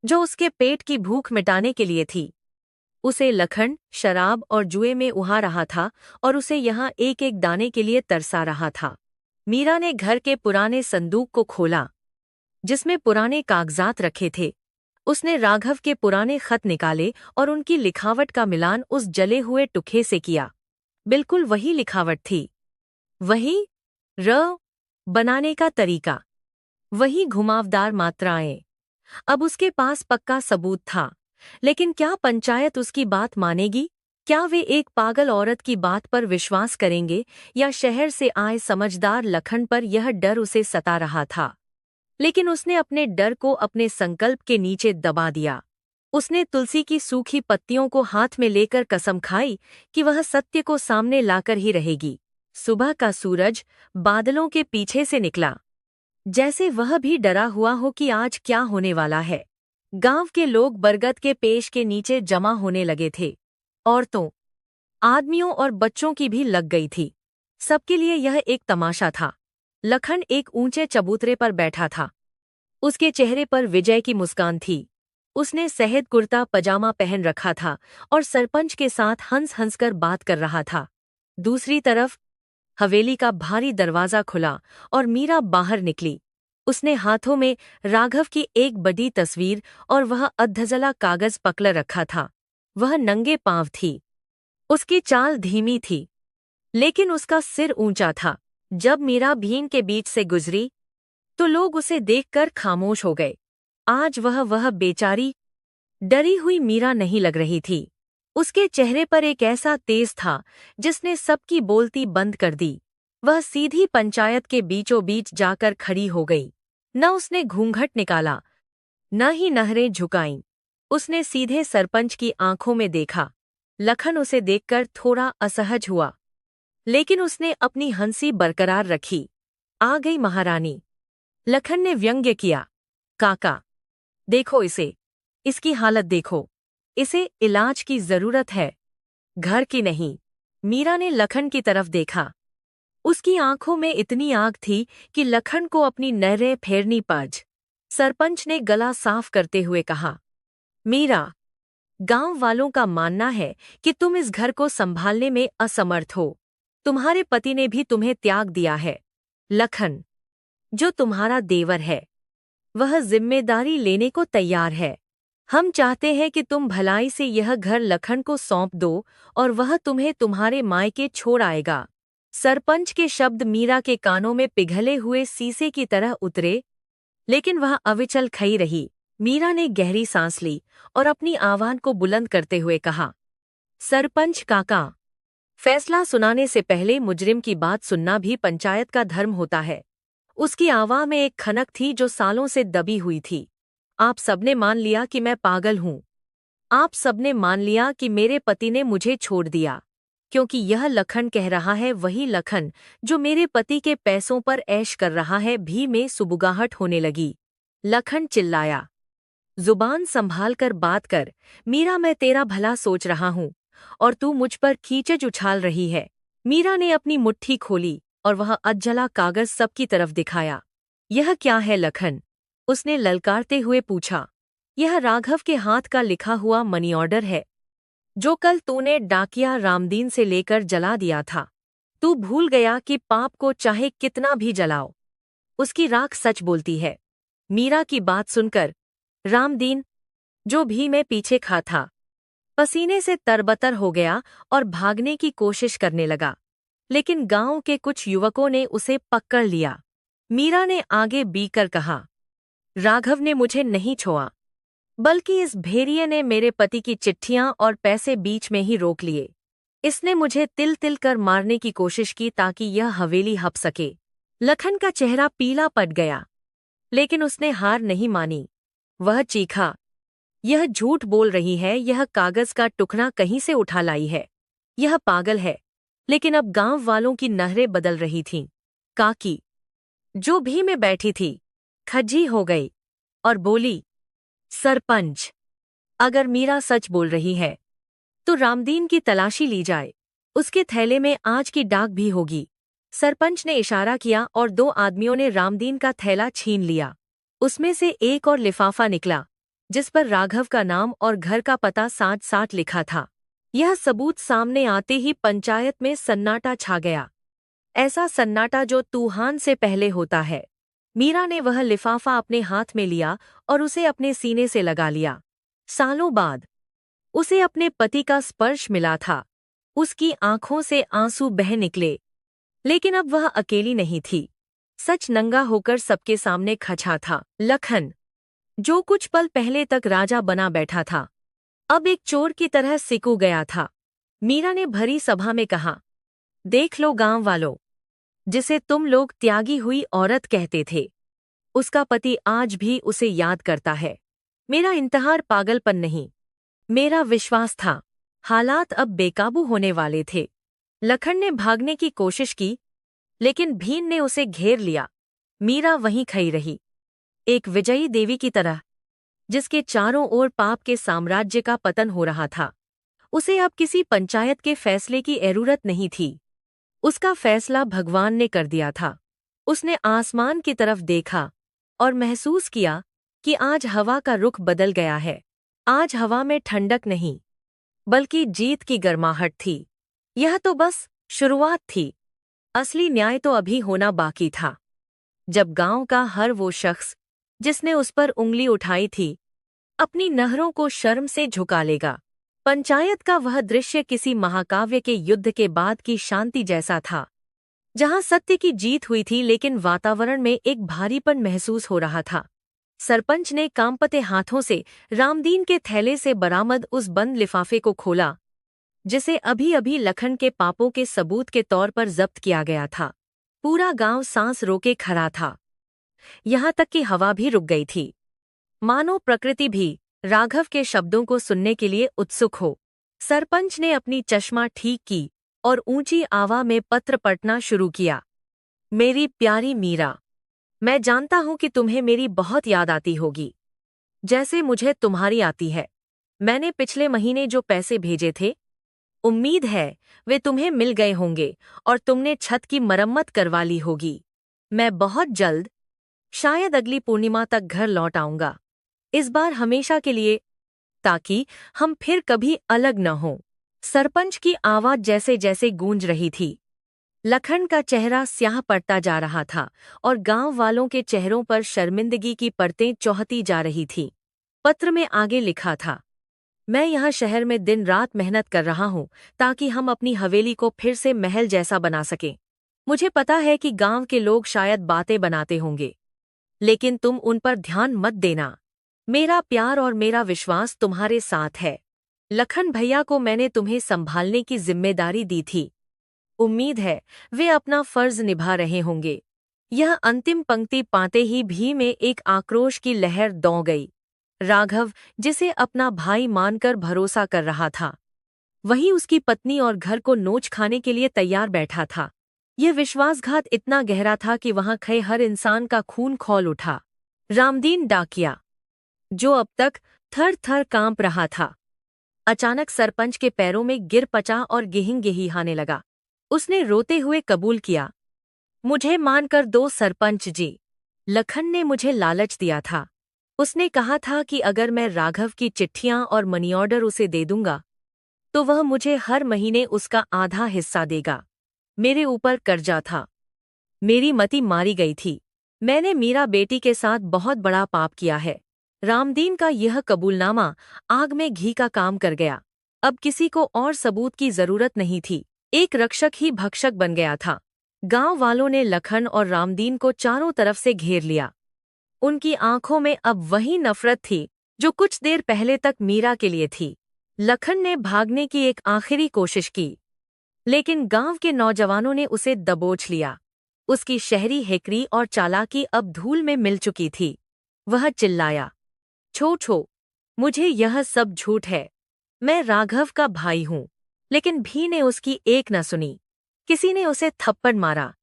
जो उसके पेट की भूख मिटाने के लिए थी, उसे लखन शराब और जुए में उहा रहा था और उसे यहाँ एक एक दाने के लिए तरसा रहा था। मीरा ने घर के पुराने संदूक को खोला, जिसमें पुराने कागजात रखे थे। उसने राघव के पुराने खत निकाले और उनकी लिखावट का मिलान उस जले हुए टुकड़े से किया। बिल्कुल वही लिखावट थी, वही र बनाने का तरीका, वही घुमावदार मात्राएं। अब उसके पास पक्का सबूत था। लेकिन क्या पंचायत उसकी बात मानेगी? क्या वे एक पागल औरत की बात पर विश्वास करेंगे, या शहर से आए समझदार लखन पर यह डर उसे सता रहा था। लेकिन उसने अपने डर को अपने संकल्प के नीचे दबा दिया। उसने तुलसी की सूखी पत्तियों को हाथ में लेकर कसम खाई कि वह सत्य को सामने लाकर ही रहेगी। सुबह का सूरज बादलों के पीछे से निकला, जैसे वह भी डरा हुआ हो कि आज क्या होने वाला है। गांव के लोग बरगद के पेड़ के नीचे जमा होने लगे थे। औरतों, आदमियों और बच्चों की भी लग गई थी। सबके लिए यह एक तमाशा था। लखन एक ऊंचे चबूतरे पर बैठा था। उसके चेहरे पर विजय की मुस्कान थी। उसने सफेद कुर्ता पजामा पहन रखा था और सरपंच के साथ हंस हंसकर बात कर रहा था। दूसरी तरफ हवेली का भारी दरवाजा खुला और मीरा बाहर निकली। उसने हाथों में राघव की एक बड़ी तस्वीर और वह अधजला कागज पकड़ रखा था। वह नंगे पांव थी। उसकी चाल धीमी थी, लेकिन उसका सिर ऊंचा था। जब मीरा भीड़ के बीच से गुजरी तो लोग उसे देखकर खामोश हो गए। आज वह बेचारी डरी हुई मीरा नहीं लग रही थी। उसके चेहरे पर एक ऐसा तेज था जिसने सबकी बोलती बंद कर दी। वह सीधी पंचायत के बीचों बीच जाकर खड़ी हो गई। न उसने घूंघट निकाला, न ही नहरें झुकाईं। उसने सीधे सरपंच की आंखों में देखा। लखन उसे देखकर थोड़ा असहज हुआ, लेकिन उसने अपनी हंसी बरकरार रखी। आ गई महारानी, लखन ने व्यंग्य किया। काका, देखो इसे, इसकी हालत देखो। इसे इलाज की जरूरत है, घर की नहीं। मीरा ने लखन की तरफ देखा। उसकी आंखों में इतनी आग थी कि लखन को अपनी नहरें फेरनी पड़। सरपंच ने गला साफ करते हुए कहा, मीरा, गांव वालों का मानना है कि तुम इस घर को संभालने में असमर्थ हो। तुम्हारे पति ने भी तुम्हें त्याग दिया है। लखन, जो तुम्हारा देवर है, वह जिम्मेदारी लेने को तैयार है। हम चाहते हैं कि तुम भलाई से यह घर लखन को सौंप दो और वह तुम्हें तुम्हारे मायके छोड़ आएगा। सरपंच के शब्द मीरा के कानों में पिघले हुए शीशे की तरह उतरे, लेकिन वह अविचल खड़ी रही। मीरा ने गहरी सांस ली और अपनी आवाज को बुलंद करते हुए कहा, सरपंच काका, फैसला सुनाने से पहले मुजरिम की बात सुनना भी पंचायत का धर्म होता है। उसकी आवाज में एक खनक थी जो सालों से दबी हुई थी। आप सबने मान लिया कि मैं पागल हूं। आप सबने मान लिया कि मेरे पति ने मुझे छोड़ दिया, क्योंकि यह लखन कह रहा है, वही लखन जो मेरे पति के पैसों पर ऐश कर रहा है। भी में सुबुगाहट होने लगी। लखन चिल्लाया, जुबान संभाल कर बात कर। मीरा, मैं तेरा भला सोच रहा हूं और तू मुझ पर कीचड़ उछाल रही है। मीरा ने अपनी मुट्ठी खोली और वह अधजला कागज सबकी तरफ दिखाया। यह क्या है लखन? उसने ललकारते हुए पूछा। यह राघव के हाथ का लिखा हुआ मनी ऑर्डर है, जो कल तूने डाकिया रामदीन से लेकर जला दिया था। तू भूल गया कि पाप को चाहे कितना भी जलाओ, उसकी राख सच बोलती है। मीरा की बात सुनकर रामदीन, जो भी में पीछे खा था, पसीने से तरबतर हो गया और भागने की कोशिश करने लगा, लेकिन गांव के कुछ युवकों ने उसे पकड़ लिया। मीरा ने आगे बीकर कहा, राघव ने मुझे नहीं छोड़ा, बल्कि इस भेड़िए ने मेरे पति की चिट्ठियां और पैसे बीच में ही रोक लिए। इसने मुझे तिल तिल कर मारने की कोशिश की ताकि यह हवेली हप सके। लखन का चेहरा पीला पड़ गया, लेकिन उसने हार नहीं मानी। वह चीखा, यह झूठ बोल रही है। यह कागज का टुकड़ा कहीं से उठा लाई है। यह पागल है। लेकिन अब गांव वालों की नहरें बदल रही थीं। काकी, जो भी में बैठी थी, खज्जी हो गई और बोली, सरपंच, अगर मीरा सच बोल रही है तो रामदीन की तलाशी ली जाए। उसके थैले में आज की डाक भी होगी। सरपंच ने इशारा किया और दो आदमियों ने रामदीन का थैला छीन लिया। उसमें से एक और लिफाफा निकला, जिस पर राघव का नाम और घर का पता साथ साथ लिखा था। यह सबूत सामने आते ही पंचायत में सन्नाटा छा गया। ऐसा सन्नाटा जो तूफान से पहले होता है। मीरा ने वह लिफाफा अपने हाथ में लिया और उसे अपने सीने से लगा लिया। सालों बाद उसे अपने पति का स्पर्श मिला था। उसकी आंखों से आंसू बह निकले। लेकिन अब वह अकेली नहीं थी। सच नंगा होकर सबके सामने खचा था। लखन, जो कुछ पल पहले तक राजा बना बैठा था, अब एक चोर की तरह सिकू गया था। मीरा ने भरी सभा में कहा, देख लो गांव वालों, जिसे तुम लोग त्यागी हुई औरत कहते थे, उसका पति आज भी उसे याद करता है। मेरा इंतहार पागलपन नहीं, मेरा विश्वास था। हालात अब बेकाबू होने वाले थे। लखन ने भागने की कोशिश की, लेकिन भीन ने उसे घेर लिया। मीरा वहीं खड़ी रही, एक विजयी देवी की तरह, जिसके चारों ओर पाप के साम्राज्य का पतन हो रहा था। उसे अब किसी पंचायत के फैसले की जरूरत नहीं थी। उसका फैसला भगवान ने कर दिया था। उसने आसमान की तरफ देखा और महसूस किया कि आज हवा का रुख बदल गया है। आज हवा में ठंडक नहीं, बल्कि जीत की गर्माहट थी। यह तो बस शुरुआत थी। असली न्याय तो अभी होना बाकी था। जब गांव का हर वो शख्स जिसने उस पर उंगली उठाई थी, अपनी नहरों को शर्म से झुका लेगा। पंचायत का वह दृश्य किसी महाकाव्य के युद्ध के बाद की शांति जैसा था, जहां सत्य की जीत हुई थी, लेकिन वातावरण में एक भारीपन महसूस हो रहा था। सरपंच ने कांपते हाथों से रामदीन के थैले से बरामद उस बंद लिफाफे को खोला, जिसे अभी अभी लखन के पापों के सबूत के तौर पर जब्त किया गया था। पूरा गांव सांस रोके खड़ा था। यहां तक कि हवा भी रुक गई थी, मानो प्रकृति भी राघव के शब्दों को सुनने के लिए उत्सुक हो। सरपंच ने अपनी चश्मा ठीक की और ऊंची आवाज में पत्र पढ़ना शुरू किया। मेरी प्यारी मीरा, मैं जानता हूं कि तुम्हें मेरी बहुत याद आती होगी, जैसे मुझे तुम्हारी आती है। मैंने पिछले महीने जो पैसे भेजे थे, उम्मीद है वे तुम्हें मिल गए होंगे और तुमने छत की मरम्मत करवा ली होगी। मैं बहुत जल्द, शायद अगली पूर्णिमा तक घर लौट आऊंगा, इस बार हमेशा के लिए, ताकि हम फिर कभी अलग न हों। सरपंच की आवाज जैसे जैसे गूंज रही थी, लखन का चेहरा स्याह पड़ता जा रहा था और गांव वालों के चेहरों पर शर्मिंदगी की परतें चौहती जा रही थीं। पत्र में आगे लिखा था, मैं यहाँ शहर में दिन रात मेहनत कर रहा हूँ ताकि हम अपनी हवेली को फिर से महल जैसा बना सकें। मुझे पता है कि गांव के लोग शायद बातें बनाते होंगे, लेकिन तुम उन पर ध्यान मत देना। मेरा प्यार और मेरा विश्वास तुम्हारे साथ है। लखन भैया को मैंने तुम्हें संभालने की जिम्मेदारी दी थी। उम्मीद है वे अपना फर्ज निभा रहे होंगे। यह अंतिम पंक्ति पाते ही भी में एक आक्रोश की लहर दौड़ गई। राघव, जिसे अपना भाई मानकर भरोसा कर रहा था, वही उसकी पत्नी और घर को नोच खाने के लिए तैयार बैठा था। यह विश्वासघात इतना गहरा था कि वहां खड़े हर इंसान का खून खौल उठा। रामदीन डाकिया, जो अब तक थर थर कांप रहा था, अचानक सरपंच के पैरों में गिर पचा और गिहिहाने लगा। उसने रोते हुए कबूल किया, मुझे मानकर दो सरपंच जी। लखन ने मुझे लालच दिया था। उसने कहा था कि अगर मैं राघव की चिट्ठियां और मनी ऑर्डर उसे दे दूंगा, तो वह मुझे हर महीने उसका आधा हिस्सा देगा। मेरे ऊपर कर्जा था, मेरी मति मारी गई थी। मैंने मीरा बेटी के साथ बहुत बड़ा पाप किया है। रामदीन का यह कबूलनामा आग में घी का काम कर गया। अब किसी को और सबूत की जरूरत नहीं थी। एक रक्षक ही भक्षक बन गया था। गांव वालों ने लखन और रामदीन को चारों तरफ से घेर लिया। उनकी आंखों में अब वही नफरत थी जो कुछ देर पहले तक मीरा के लिए थी। लखन ने भागने की एक आखिरी कोशिश की, लेकिन गांव के नौजवानों ने उसे दबोच लिया। उसकी शहरी हेकरी और चालाकी अब धूल में मिल चुकी थी। वह चिल्लाया, छो, मुझे यह सब झूठ है। मैं राघव का भाई हूं। लेकिन भी ने उसकी एक न सुनी। किसी ने उसे थप्पड़ मारा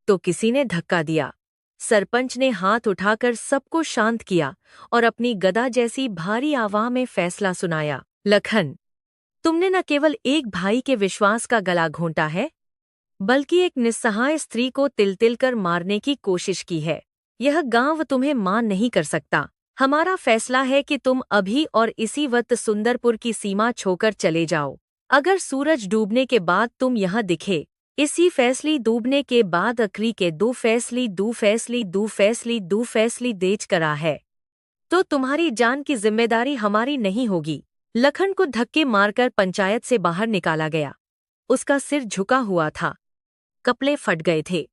तो किसी ने धक्का दिया। सरपंच ने हाथ उठाकर सबको शांत किया और अपनी गदा जैसी भारी आवाज में फैसला सुनाया, लखन, तुमने न केवल एक भाई के विश्वास का गला घोंटा है, बल्कि एक निस्सहाय स्त्री को तिल-तिल कर मारने की कोशिश की है। यह गांव तुम्हें मान नहीं कर सकता। हमारा फैसला है कि तुम अभी और इसी वक्त सुंदरपुर की सीमा छोड़कर चले जाओ। अगर सूरज डूबने के बाद तुम यहाँ दिखे, इसी फैसली डूबने के बाद अकरी के दो फैसली देच करा है, तो तुम्हारी जान की जिम्मेदारी हमारी नहीं होगी। लखन को धक्के मारकर पंचायत से बाहर निकाला गया। उसका सिर झुका हुआ था, कपड़े फट गए थे,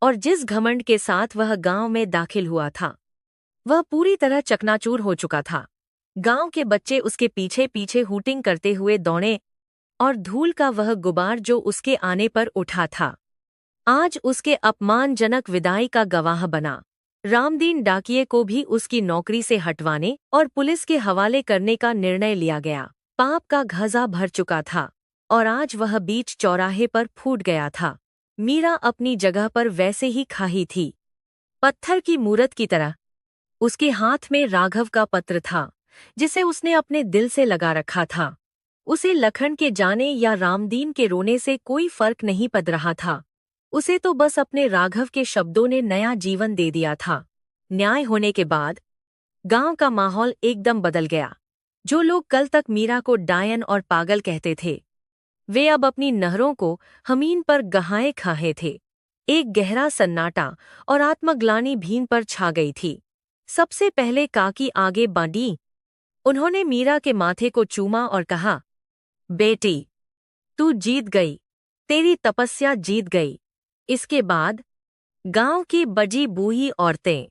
और जिस घमंड के साथ वह गांव में दाखिल हुआ था, वह पूरी तरह चकनाचूर हो चुका था। गांव के बच्चे उसके पीछे पीछे हूटिंग करते हुए दौड़े और धूल का वह गुबार जो उसके आने पर उठा था, आज उसके अपमानजनक विदाई का गवाह बना। रामदीन डाकिये को भी उसकी नौकरी से हटवाने और पुलिस के हवाले करने का निर्णय लिया गया। पाप का घजा भर चुका था और आज वह बीच चौराहे पर फूट गया था। मीरा अपनी जगह पर वैसे ही खाही थी, पत्थर की मूरत की तरह। उसके हाथ में राघव का पत्र था, जिसे उसने अपने दिल से लगा रखा था। उसे लखन के जाने या रामदीन के रोने से कोई फर्क नहीं पड़ रहा था। उसे तो बस अपने राघव के शब्दों ने नया जीवन दे दिया था। न्याय होने के बाद गांव का माहौल एकदम बदल गया। जो लोग कल तक मीरा को डायन और पागल कहते थे, वे अब अपनी नहरों को हमीन पर गहाए खाए थे। एक गहरा सन्नाटा और आत्मग्लानि भीन पर छा गई थी। सबसे पहले काकी आगे बढ़ी। उन्होंने मीरा के माथे को चूमा और कहा, बेटी, तू जीत गई, तेरी तपस्या जीत गई। इसके बाद गांव की बजी बूढ़ी औरतें,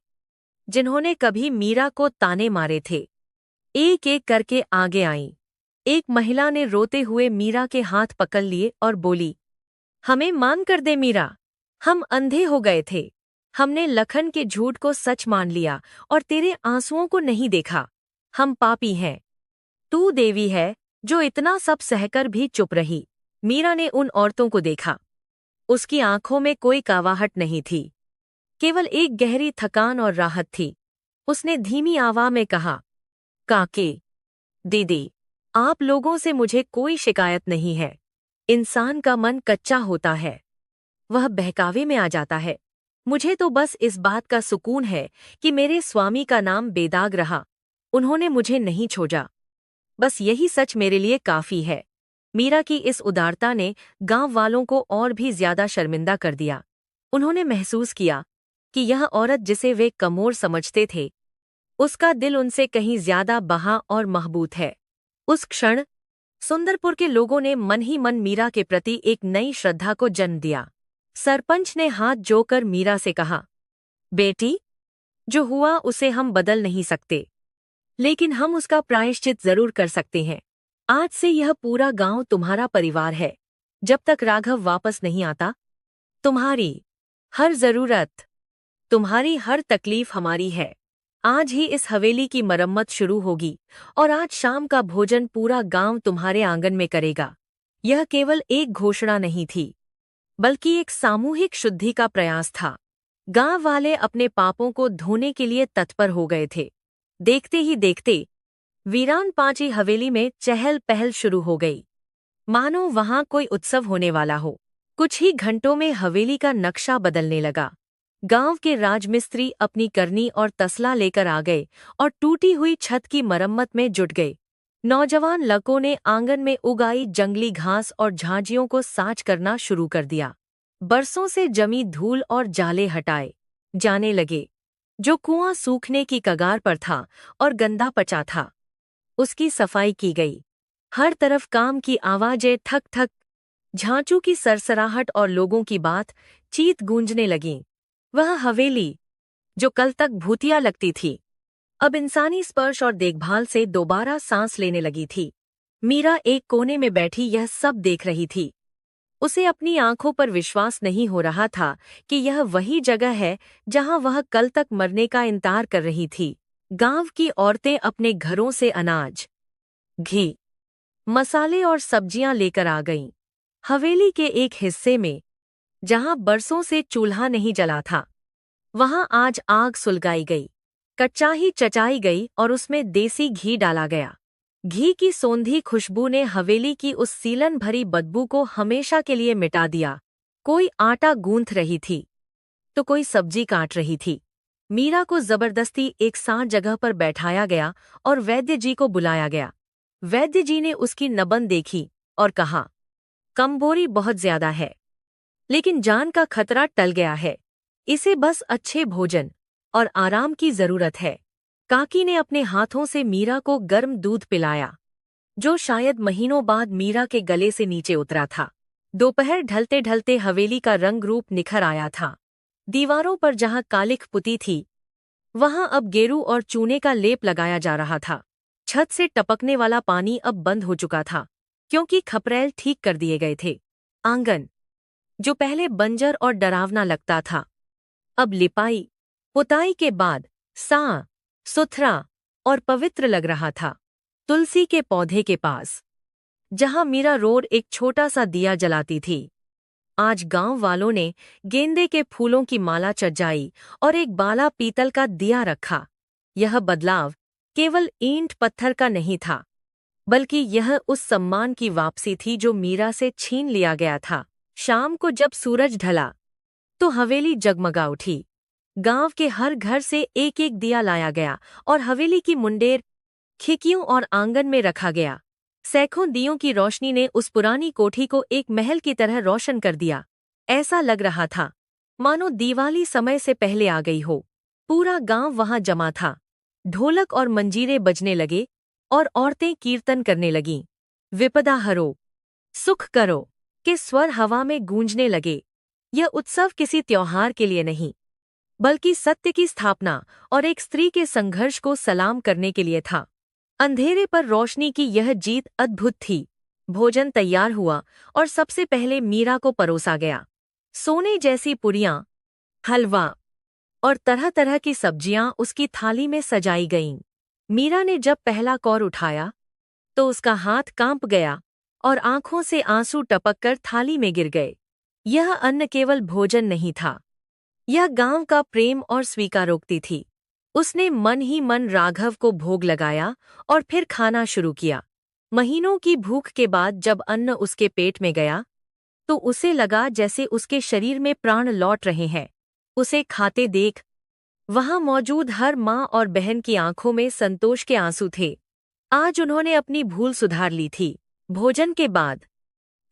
जिन्होंने कभी मीरा को ताने मारे थे, एक एक करके आगे आईं। एक महिला ने रोते हुए मीरा के हाथ पकड़ लिए और बोली, हमें मान कर दे मीरा, हम अंधे हो गए थे। हमने लखन के झूठ को सच मान लिया और तेरे आंसुओं को नहीं देखा। हम पापी हैं, तू देवी है जो इतना सब सहकर भी चुप रही। मीरा ने उन औरतों को देखा। उसकी आंखों में कोई कावाहट नहीं थी, केवल एक गहरी थकान और राहत थी। उसने धीमी आवाज में कहा, काके, दीदी, आप लोगों से मुझे कोई शिकायत नहीं है। इंसान का मन कच्चा होता है, वह बहकावे में आ जाता है। मुझे तो बस इस बात का सुकून है कि मेरे स्वामी का नाम बेदाग रहा, उन्होंने मुझे नहीं छोड़ा। बस यही सच मेरे लिए काफी है। मीरा की इस उदारता ने गांव वालों को और भी ज्यादा शर्मिंदा कर दिया। उन्होंने महसूस किया कि यह औरत जिसे वे कमोर समझते थे, उसका दिल उनसे कहीं ज्यादा बहा और महबूत है। उस क्षण सुंदरपुर के लोगों ने मन ही मन मीरा के प्रति एक नई श्रद्धा को जन्म दिया। सरपंच ने हाथ जोड़कर मीरा से कहा, बेटी, जो हुआ उसे हम बदल नहीं सकते, लेकिन हम उसका प्रायश्चित जरूर कर सकते हैं। आज से यह पूरा गांव तुम्हारा परिवार है। जब तक राघव वापस नहीं आता, तुम्हारी हर जरूरत, तुम्हारी हर तकलीफ हमारी है। आज ही इस हवेली की मरम्मत शुरू होगी और आज शाम का भोजन पूरा गांव तुम्हारे आंगन में करेगा। यह केवल एक घोषणा नहीं थी, बल्कि एक सामूहिक शुद्धि का प्रयास था। गांव वाले अपने पापों को धोने के लिए तत्पर हो गए थे। देखते ही देखते वीरान पांची हवेली में चहल पहल शुरू हो गई, मानो वहां कोई उत्सव होने वाला हो। कुछ ही घंटों में हवेली का नक्शा बदलने लगा। गांव के राजमिस्त्री अपनी करनी और तसला लेकर आ गए और टूटी हुई छत की मरम्मत में जुट गए। नौजवान लड़कों ने आंगन में उगाई जंगली घास और झांझियों को साच करना शुरू कर दिया। बरसों से जमी धूल और जाले हटाए जाने लगे। जो कुआं सूखने की कगार पर था और गंदा पचा था, उसकी सफाई की गई। हर तरफ काम की आवाजें ठक ठक, झांचू की सरसराहट और लोगों की बात चीत गूंजने लगीं। वह हवेली, जो कल तक भूतिया लगती थी, अब इंसानी स्पर्श और देखभाल से दोबारा सांस लेने लगी थी। मीरा एक कोने में बैठी यह सब देख रही थी। उसे अपनी आंखों पर विश्वास नहीं हो रहा था कि यह वही जगह है जहां वह कल तक मरने का इंतजार कर रही थी। गांव की औरतें अपने घरों से अनाज, घी, मसाले और सब्जियां लेकर आ गईं। हवेली के एक हिस्से में, जहां बरसों से चूल्हा नहीं जला था, वहां आज आग सुलगाई गई, कच्चाही चचाई गई और उसमें देसी घी डाला गया। घी की सौंधी खुशबू ने हवेली की उस सीलन भरी बदबू को हमेशा के लिए मिटा दिया। कोई आटा गूंथ रही थी, तो कोई सब्जी काट रही थी। मीरा को जबरदस्ती एक सांठ जगह पर बैठाया गया और वैद्य जी को बुलाया गया। वैद्य जी ने उसकी नबन देखी और कहा, कमजोरी बहुत ज्यादा है, लेकिन जान का खतरा टल गया है। इसे बस अच्छे भोजन और आराम की जरूरत है। काकी ने अपने हाथों से मीरा को गर्म दूध पिलाया, जो शायद महीनों बाद मीरा के गले से नीचे उतरा था। दोपहर ढलते ढलते हवेली का रंग रूप निखर आया था। दीवारों पर जहां कालिख पुती थी, वहां अब गेरू और चूने का लेप लगाया जा रहा था। छत से टपकने वाला पानी अब बंद हो चुका था, क्योंकि खपरैल ठीक कर दिए गए थे। आंगन, जो पहले बंजर और डरावना लगता था, अब लिपाई पुताई के बाद साफ सुथरा और पवित्र लग रहा था। तुलसी के पौधे के पास, जहां मीरा रोज एक छोटा सा दिया जलाती थी, आज गांव वालों ने गेंदे के फूलों की माला सजाई और एक बाला पीतल का दिया रखा। यह बदलाव केवल ईंट पत्थर का नहीं था, बल्कि यह उस सम्मान की वापसी थी जो मीरा से छीन लिया गया था। शाम को जब सूरज ढला, तो हवेली जगमगा उठी। गांव के हर घर से एक एक दिया लाया गया और हवेली की मुंडेर, खिड़कियों और आंगन में रखा गया। सैकड़ों दियों की रोशनी ने उस पुरानी कोठी को एक महल की तरह रोशन कर दिया। ऐसा लग रहा था मानो दिवाली समय से पहले आ गई हो। पूरा गांव वहां जमा था। ढोलक और मंजीरे बजने लगे और औरतें कीर्तन करने लगीं। विपदा हरो, सुख करो के स्वर हवा में गूंजने लगे। यह उत्सव किसी त्योहार के लिए नहीं, बल्कि सत्य की स्थापना और एक स्त्री के संघर्ष को सलाम करने के लिए था। अंधेरे पर रोशनी की यह जीत अद्भुत थी। भोजन तैयार हुआ और सबसे पहले मीरा को परोसा गया। सोने जैसी पुड़ियां, हलवा और तरह तरह की सब्जियां उसकी थाली में सजाई गईं। मीरा ने जब पहला कौर उठाया, तो उसका हाथ कांप गया और आंखों से आंसू टपककर थाली में गिर गए। यह अन्न केवल भोजन नहीं था, यह गांव का प्रेम और स्वीकारोक्ति थी। उसने मन ही मन राघव को भोग लगाया और फिर खाना शुरू किया। महीनों की भूख के बाद जब अन्न उसके पेट में गया, तो उसे लगा जैसे उसके शरीर में प्राण लौट रहे हैं। उसे खाते देख वहां मौजूद हर माँ और बहन की आंखों में संतोष के आंसू थे। आज उन्होंने अपनी भूल सुधार ली थी। भोजन के बाद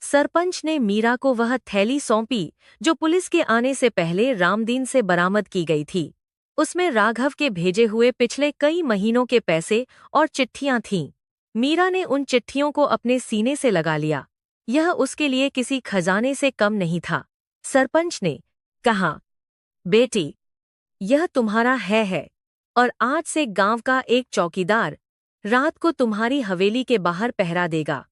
सरपंच ने मीरा को वह थैली सौंपी जो पुलिस के आने से पहले रामदीन से बरामद की गई थी। उसमें राघव के भेजे हुए पिछले कई महीनों के पैसे और चिट्ठियां थीं। मीरा ने उन चिट्ठियों को अपने सीने से लगा लिया। यह उसके लिए किसी खजाने से कम नहीं था। सरपंच ने कहा, बेटी, यह तुम्हारा है और आज से गांव का एक चौकीदार रात को तुम्हारी हवेली के बाहर पहरा देगा।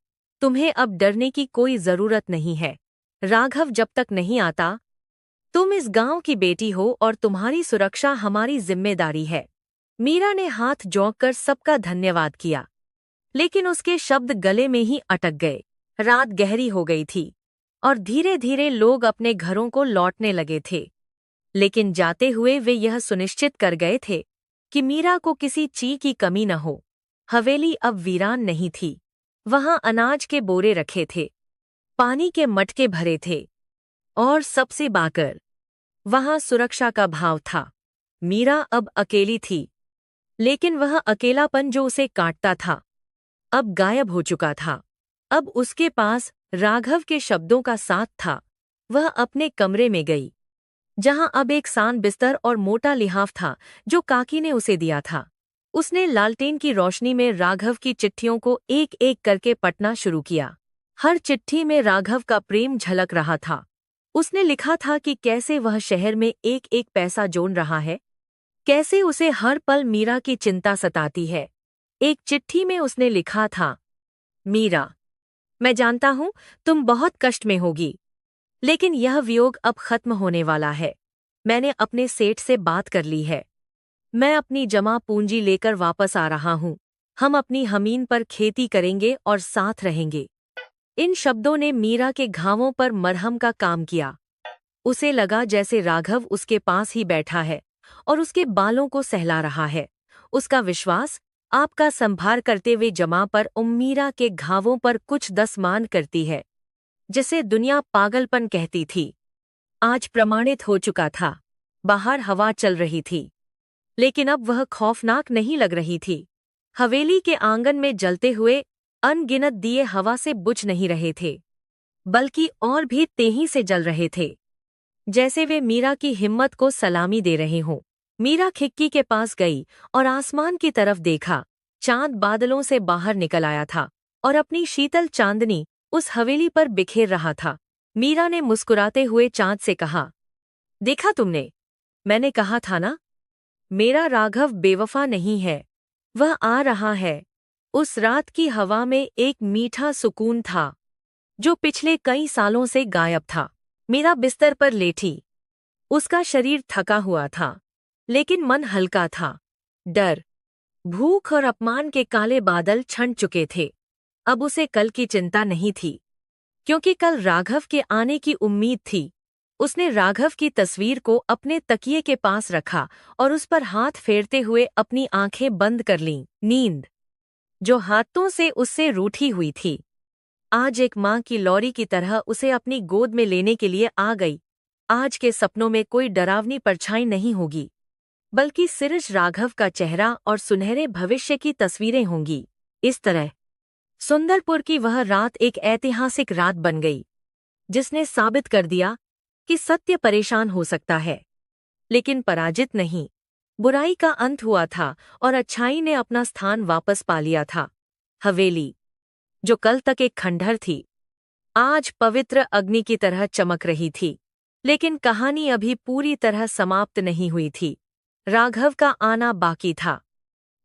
तुम्हें अब डरने की कोई जरूरत नहीं है। राघव जब तक नहीं आता, तुम इस गांव की बेटी हो और तुम्हारी सुरक्षा हमारी जिम्मेदारी है। मीरा ने हाथ जोड़कर सबका धन्यवाद किया, लेकिन उसके शब्द गले में ही अटक गए। रात गहरी हो गई थी और धीरे धीरे लोग अपने घरों को लौटने लगे थे। लेकिन जाते हुए वे यह सुनिश्चित कर गए थे कि मीरा को किसी चीज की कमी न हो। हवेली अब वीरान नहीं थी। वहां अनाज के बोरे रखे थे, पानी के मटके भरे थे और सबसे बाकर वहां सुरक्षा का भाव था। मीरा अब अकेली थी, लेकिन वह अकेलापन जो उसे काटता था, अब गायब हो चुका था। अब उसके पास राघव के शब्दों का साथ था। वह अपने कमरे में गई, जहां अब एक सान बिस्तर और मोटा लिहाफ था जो काकी ने उसे दिया था। उसने लालटेन की रोशनी में राघव की चिट्ठियों को एक एक करके पढ़ना शुरू किया। हर चिट्ठी में राघव का प्रेम झलक रहा था। उसने लिखा था कि कैसे वह शहर में एक एक पैसा जोड़ रहा है, कैसे उसे हर पल मीरा की चिंता सताती है। एक चिट्ठी में उसने लिखा था, मीरा, मैं जानता हूं तुम बहुत कष्ट में होगी, लेकिन यह वियोग अब खत्म होने वाला है। मैंने अपने सेठ से बात कर ली है। मैं अपनी जमा पूंजी लेकर वापस आ रहा हूं। हम अपनी जमीन पर खेती करेंगे और साथ रहेंगे। इन शब्दों ने मीरा के घावों पर मरहम का काम किया। उसे लगा जैसे राघव उसके पास ही बैठा है और उसके बालों को सहला रहा है। उसका विश्वास आपका संभार करते हुए जमा पर मीरा के घावों पर कुछ दसमान करती है, जिसे दुनिया पागलपन कहती थी, आज प्रमाणित हो चुका था। बाहर हवा चल रही थी, लेकिन अब वह खौफनाक नहीं लग रही थी। हवेली के आंगन में जलते हुए अनगिनत दिए हवा से बुझ नहीं रहे थे, बल्कि और भी तेजी से जल रहे थे, जैसे वे मीरा की हिम्मत को सलामी दे रहे हों। मीरा खिड़की के पास गई और आसमान की तरफ देखा। चांद बादलों से बाहर निकल आया था और अपनी शीतल चांदनी उस हवेली पर बिखेर रहा था। मीरा ने मुस्कुराते हुए चांद से कहा, देखा तुमने, मैंने कहा था ना, मेरा राघव बेवफा नहीं है, वह आ रहा है। उस रात की हवा में एक मीठा सुकून था, जो पिछले कई सालों से गायब था। मीरा बिस्तर पर लेटी। उसका शरीर थका हुआ था, लेकिन मन हल्का था। डर, भूख और अपमान के काले बादल छंट चुके थे। अब उसे कल की चिंता नहीं थी, क्योंकि कल राघव के आने की उम्मीद थी। उसने राघव की तस्वीर को अपने तकिए के पास रखा और उस पर हाथ फेरते हुए अपनी आंखें बंद कर लीं। नींद, जो हाथों से उससे रूठी हुई थी, आज एक माँ की लौरी की तरह उसे अपनी गोद में लेने के लिए आ गई। आज के सपनों में कोई डरावनी परछाई नहीं होगी, बल्कि सिर्फ राघव का चेहरा और सुनहरे भविष्य की तस्वीरें होंगी। इस तरह सुंदरपुर की वह रात एक ऐतिहासिक रात बन गई, जिसने साबित कर दिया कि सत्य परेशान हो सकता है, लेकिन पराजित नहीं। बुराई का अंत हुआ था और अच्छाई ने अपना स्थान वापस पा लिया था। हवेली, जो कल तक एक खंडहर थी, आज पवित्र अग्नि की तरह चमक रही थी। लेकिन कहानी अभी पूरी तरह समाप्त नहीं हुई थी। राघव का आना बाकी था,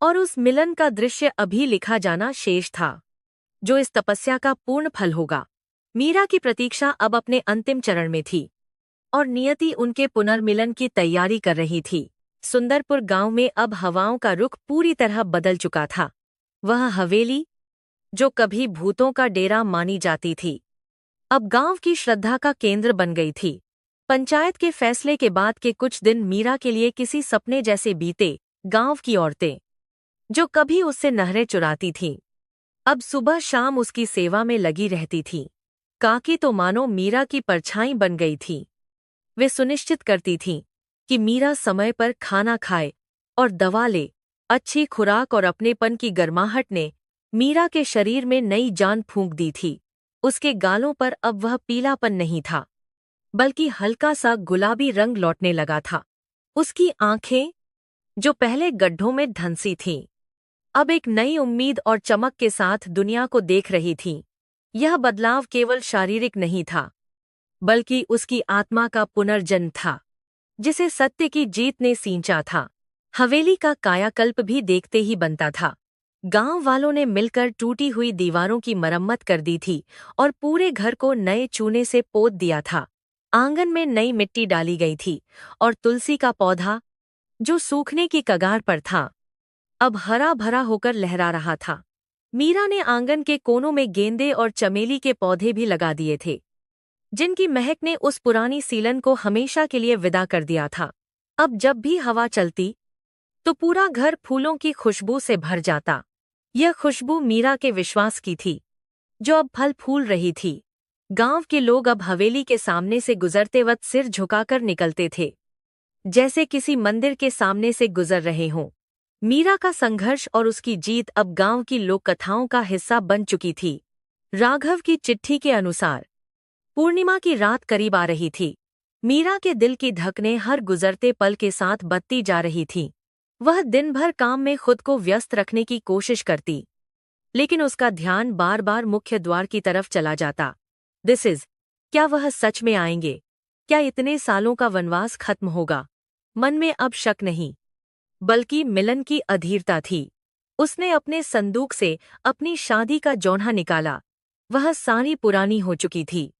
और उस मिलन का दृश्य अभी लिखा जाना शेष था, जो इस तपस्या का पूर्ण फल होगा। मीरा की प्रतीक्षा अब अपने अंतिम चरण में थी, और नियति उनके पुनर्मिलन की तैयारी कर रही थी। सुंदरपुर गांव में अब हवाओं का रुख पूरी तरह बदल चुका था। वह हवेली, जो कभी भूतों का डेरा मानी जाती थी, अब गांव की श्रद्धा का केंद्र बन गई थी। पंचायत के फैसले के बाद के कुछ दिन मीरा के लिए किसी सपने जैसे बीते। गांव की औरतें, जो कभी उससे नहरें चुराती थीं, अब सुबह शाम उसकी सेवा में लगी रहती थीं। काकी तो मानो मीरा की परछाई बन गई थी। वे सुनिश्चित करती थीं कि मीरा समय पर खाना खाए और दवा ले। अच्छी खुराक और अपनेपन की गर्माहट ने मीरा के शरीर में नई जान फूंक दी थी। उसके गालों पर अब वह पीलापन नहीं था, बल्कि हल्का सा गुलाबी रंग लौटने लगा था। उसकी आंखें, जो पहले गड्ढों में धंसी थीं, अब एक नई उम्मीद और चमक के साथ दुनिया को देख रही थीं। यह बदलाव केवल शारीरिक नहीं था, बल्कि उसकी आत्मा का पुनर्जन्म था, जिसे सत्य की जीत ने सींचा था। हवेली का कायाकल्प भी देखते ही बनता था। गांव वालों ने मिलकर टूटी हुई दीवारों की मरम्मत कर दी थी और पूरे घर को नए चूने से पोत दिया था। आंगन में नई मिट्टी डाली गई थी और तुलसी का पौधा, जो सूखने की कगार पर था, अब हरा भरा होकर लहरा रहा था। मीरा ने आंगन के कोनों में गेंदे और चमेली के पौधे भी लगा दिए थे, जिनकी महक ने उस पुरानी सीलन को हमेशा के लिए विदा कर दिया था। अब जब भी हवा चलती, तो पूरा घर फूलों की खुशबू से भर जाता। यह खुशबू मीरा के विश्वास की थी, जो अब फल फूल रही थी। गांव के लोग अब हवेली के सामने से गुजरते वक्त सिर झुकाकर निकलते थे, जैसे किसी मंदिर के सामने से गुजर रहे हों। मीरा का संघर्ष और उसकी जीत अब गांव की लोक कथाओं का हिस्सा बन चुकी थी। राघव की चिट्ठी के अनुसार पूर्णिमा की रात करीब आ रही थी। मीरा के दिल की धड़कनें हर गुजरते पल के साथ बढ़ती जा रही थीं। वह दिन भर काम में खुद को व्यस्त रखने की कोशिश करती, लेकिन उसका ध्यान बार बार मुख्य द्वार की तरफ चला जाता। दिस इज, क्या वह सच में आएंगे? क्या इतने सालों का वनवास खत्म होगा? मन में अब शक नहीं, बल्कि मिलन की अधीरता थी। उसने अपने संदूक से अपनी शादी का जौना निकाला। वह सारी पुरानी हो चुकी थी,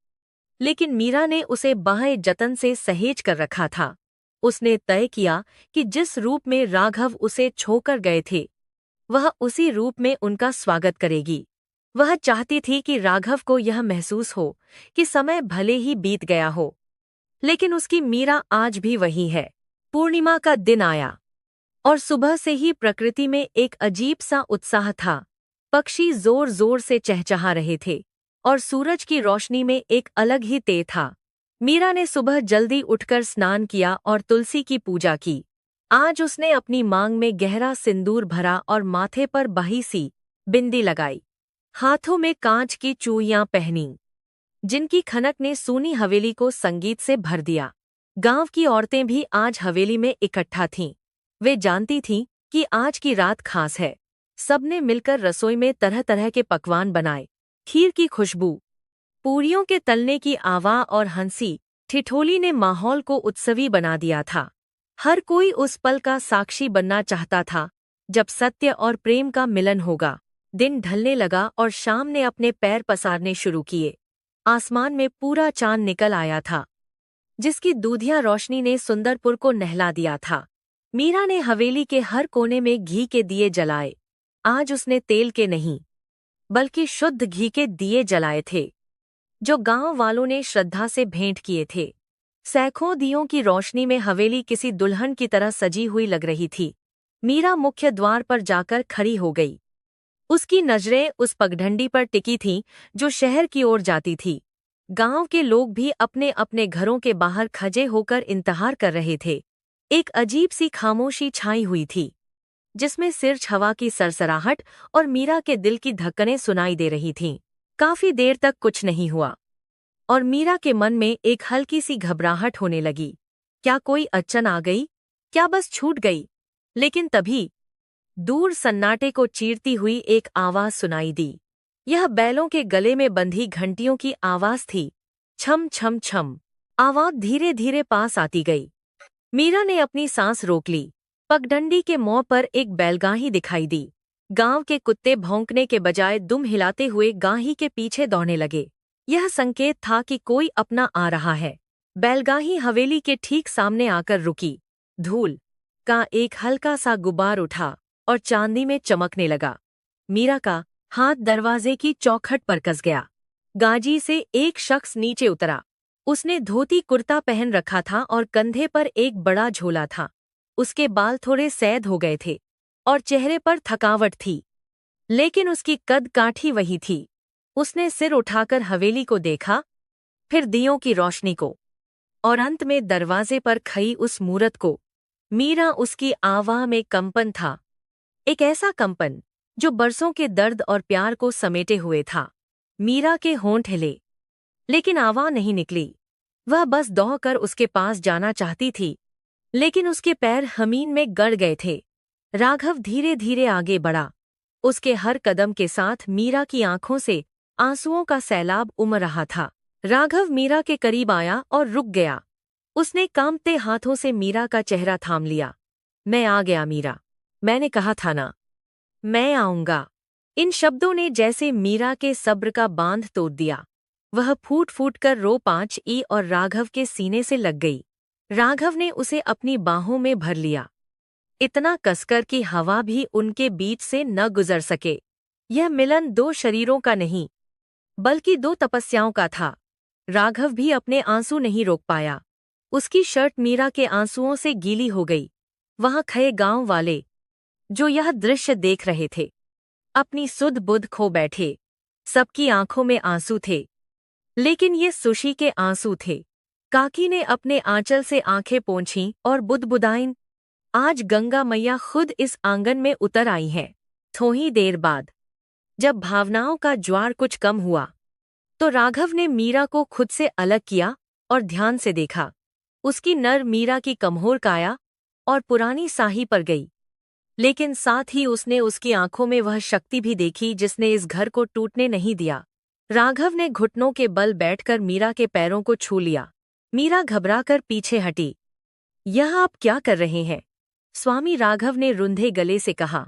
लेकिन मीरा ने उसे बाहे जतन से सहेज कर रखा था। उसने तय किया कि जिस रूप में राघव उसे छोकर गए थे, वह उसी रूप में उनका स्वागत करेगी। वह चाहती थी कि राघव को यह महसूस हो कि समय भले ही बीत गया हो, लेकिन उसकी मीरा आज भी वही है। पूर्णिमा का दिन आया और सुबह से ही प्रकृति में एक अजीब सा उत्साह था। पक्षी जोर जोर से चहचहा रहे थे और सूरज की रोशनी में एक अलग ही तेज था। मीरा ने सुबह जल्दी उठकर स्नान किया और तुलसी की पूजा की। आज उसने अपनी मांग में गहरा सिंदूर भरा और माथे पर बही सी बिंदी लगाई। हाथों में कांच की चूड़ियां पहनी, जिनकी खनक ने सूनी हवेली को संगीत से भर दिया। गांव की औरतें भी आज हवेली में इकट्ठा थीं। वे जानती थीं कि आज की रात खास है। सबने मिलकर रसोई में तरह तरह के पकवान बनाए। खीर की खुशबू, पूरियों के तलने की आवाज़ और हंसी ठिठोली ने माहौल को उत्सवी बना दिया था। हर कोई उस पल का साक्षी बनना चाहता था जब सत्य और प्रेम का मिलन होगा। दिन ढलने लगा और शाम ने अपने पैर पसारने शुरू किए। आसमान में पूरा चांद निकल आया था, जिसकी दूधिया रोशनी ने सुंदरपुर को नहला दिया था। मीरा ने हवेली के हर कोने में घी के दिए जलाए। आज उसने तेल के नहीं, बल्कि शुद्ध घी के दिए जलाए थे, जो गांव वालों ने श्रद्धा से भेंट किए थे। सैकड़ों दियों की रोशनी में हवेली किसी दुल्हन की तरह सजी हुई लग रही थी। मीरा मुख्य द्वार पर जाकर खड़ी हो गई। उसकी नजरें उस पगडंडी पर टिकी थीं जो शहर की ओर जाती थी। गांव के लोग भी अपने अपने घरों के बाहर खजे होकर इंतजार कर रहे थे। एक अजीब सी खामोशी छाई हुई थी, जिसमें सिर्फ हवा की सरसराहट और मीरा के दिल की धड़कनें सुनाई दे रही थीं। काफी देर तक कुछ नहीं हुआ और मीरा के मन में एक हल्की सी घबराहट होने लगी। क्या कोई अड़चन आ गई? क्या बस छूट गई? लेकिन तभी दूर सन्नाटे को चीरती हुई एक आवाज सुनाई दी। यह बैलों के गले में बंधी घंटियों की आवाज थी। छम छम छम। आवाज धीरे धीरे पास आती गई। मीरा ने अपनी सांस रोक ली। पगडंडी के मुंह पर एक बैलगाही दिखाई दी। गांव के कुत्ते भौंकने के बजाय दुम हिलाते हुए गाही के पीछे दौड़ने लगे। यह संकेत था कि कोई अपना आ रहा है। बैलगाही हवेली के ठीक सामने आकर रुकी। धूल का एक हल्का सा गुबार उठा और चांदी में चमकने लगा। मीरा का हाथ दरवाजे की चौखट पर कस गया। गाजी से एक शख्स नीचे उतरा। उसने धोती कुर्ता पहन रखा था और कंधे पर एक बड़ा झोला था। उसके बाल थोड़े सैद हो गए थे और चेहरे पर थकावट थी, लेकिन उसकी कद काठी वही थी। उसने सिर उठाकर हवेली को देखा, फिर दियों की रोशनी को, और अंत में दरवाजे पर खड़ी उस मूरत को। मीरा उसकी आवाज़ में कंपन था, एक ऐसा कंपन जो बरसों के दर्द और प्यार को समेटे हुए था। मीरा के होंठ हिले, लेकिन आवाज़ नहीं निकली। वह बस दौड़कर उसके पास जाना चाहती थी, लेकिन उसके पैर जमीन में गड़ गए थे। राघव धीरे धीरे आगे बढ़ा। उसके हर कदम के साथ मीरा की आंखों से आंसुओं का सैलाब उमड़ रहा था। राघव मीरा के करीब आया और रुक गया। उसने कांपते हाथों से मीरा का चेहरा थाम लिया। मैं आ गया मीरा, मैंने कहा था ना, मैं आऊंगा। इन शब्दों ने जैसे मीरा के सब्र का बांध तोड़ दिया। वह फूट फूट कर रो पांची और राघव के सीने से लग गई। राघव ने उसे अपनी बाहों में भर लिया, इतना कसकर कि हवा भी उनके बीच से न गुजर सके। यह मिलन दो शरीरों का नहीं, बल्कि दो तपस्याओं का था। राघव भी अपने आंसू नहीं रोक पाया। उसकी शर्ट मीरा के आंसुओं से गीली हो गई। वहां खड़े गांव वाले, जो यह दृश्य देख रहे थे, अपनी सुध बुध खो बैठे। सबकी आंखों में आंसू थे, लेकिन ये सुशी के आंसू थे। काकी ने अपने आंचल से आंखें पोंछीं और बुदबुदाईं, आज गंगा मैया खुद इस आंगन में उतर आई हैं। थोड़ी देर बाद, जब भावनाओं का ज्वार कुछ कम हुआ, तो राघव ने मीरा को खुद से अलग किया और ध्यान से देखा। उसकी नर मीरा की कमजोर काया और पुरानी साही पर गई, लेकिन साथ ही उसने उसकी आंखों में वह शक्ति भी देखी जिसने इस घर को टूटने नहीं दिया। राघव ने घुटनों के बल बैठकर मीरा के पैरों को छू लिया। मीरा घबराकर पीछे हटी। यह आप क्या कर रहे हैं? स्वामी राघव ने रुंधे गले से कहा।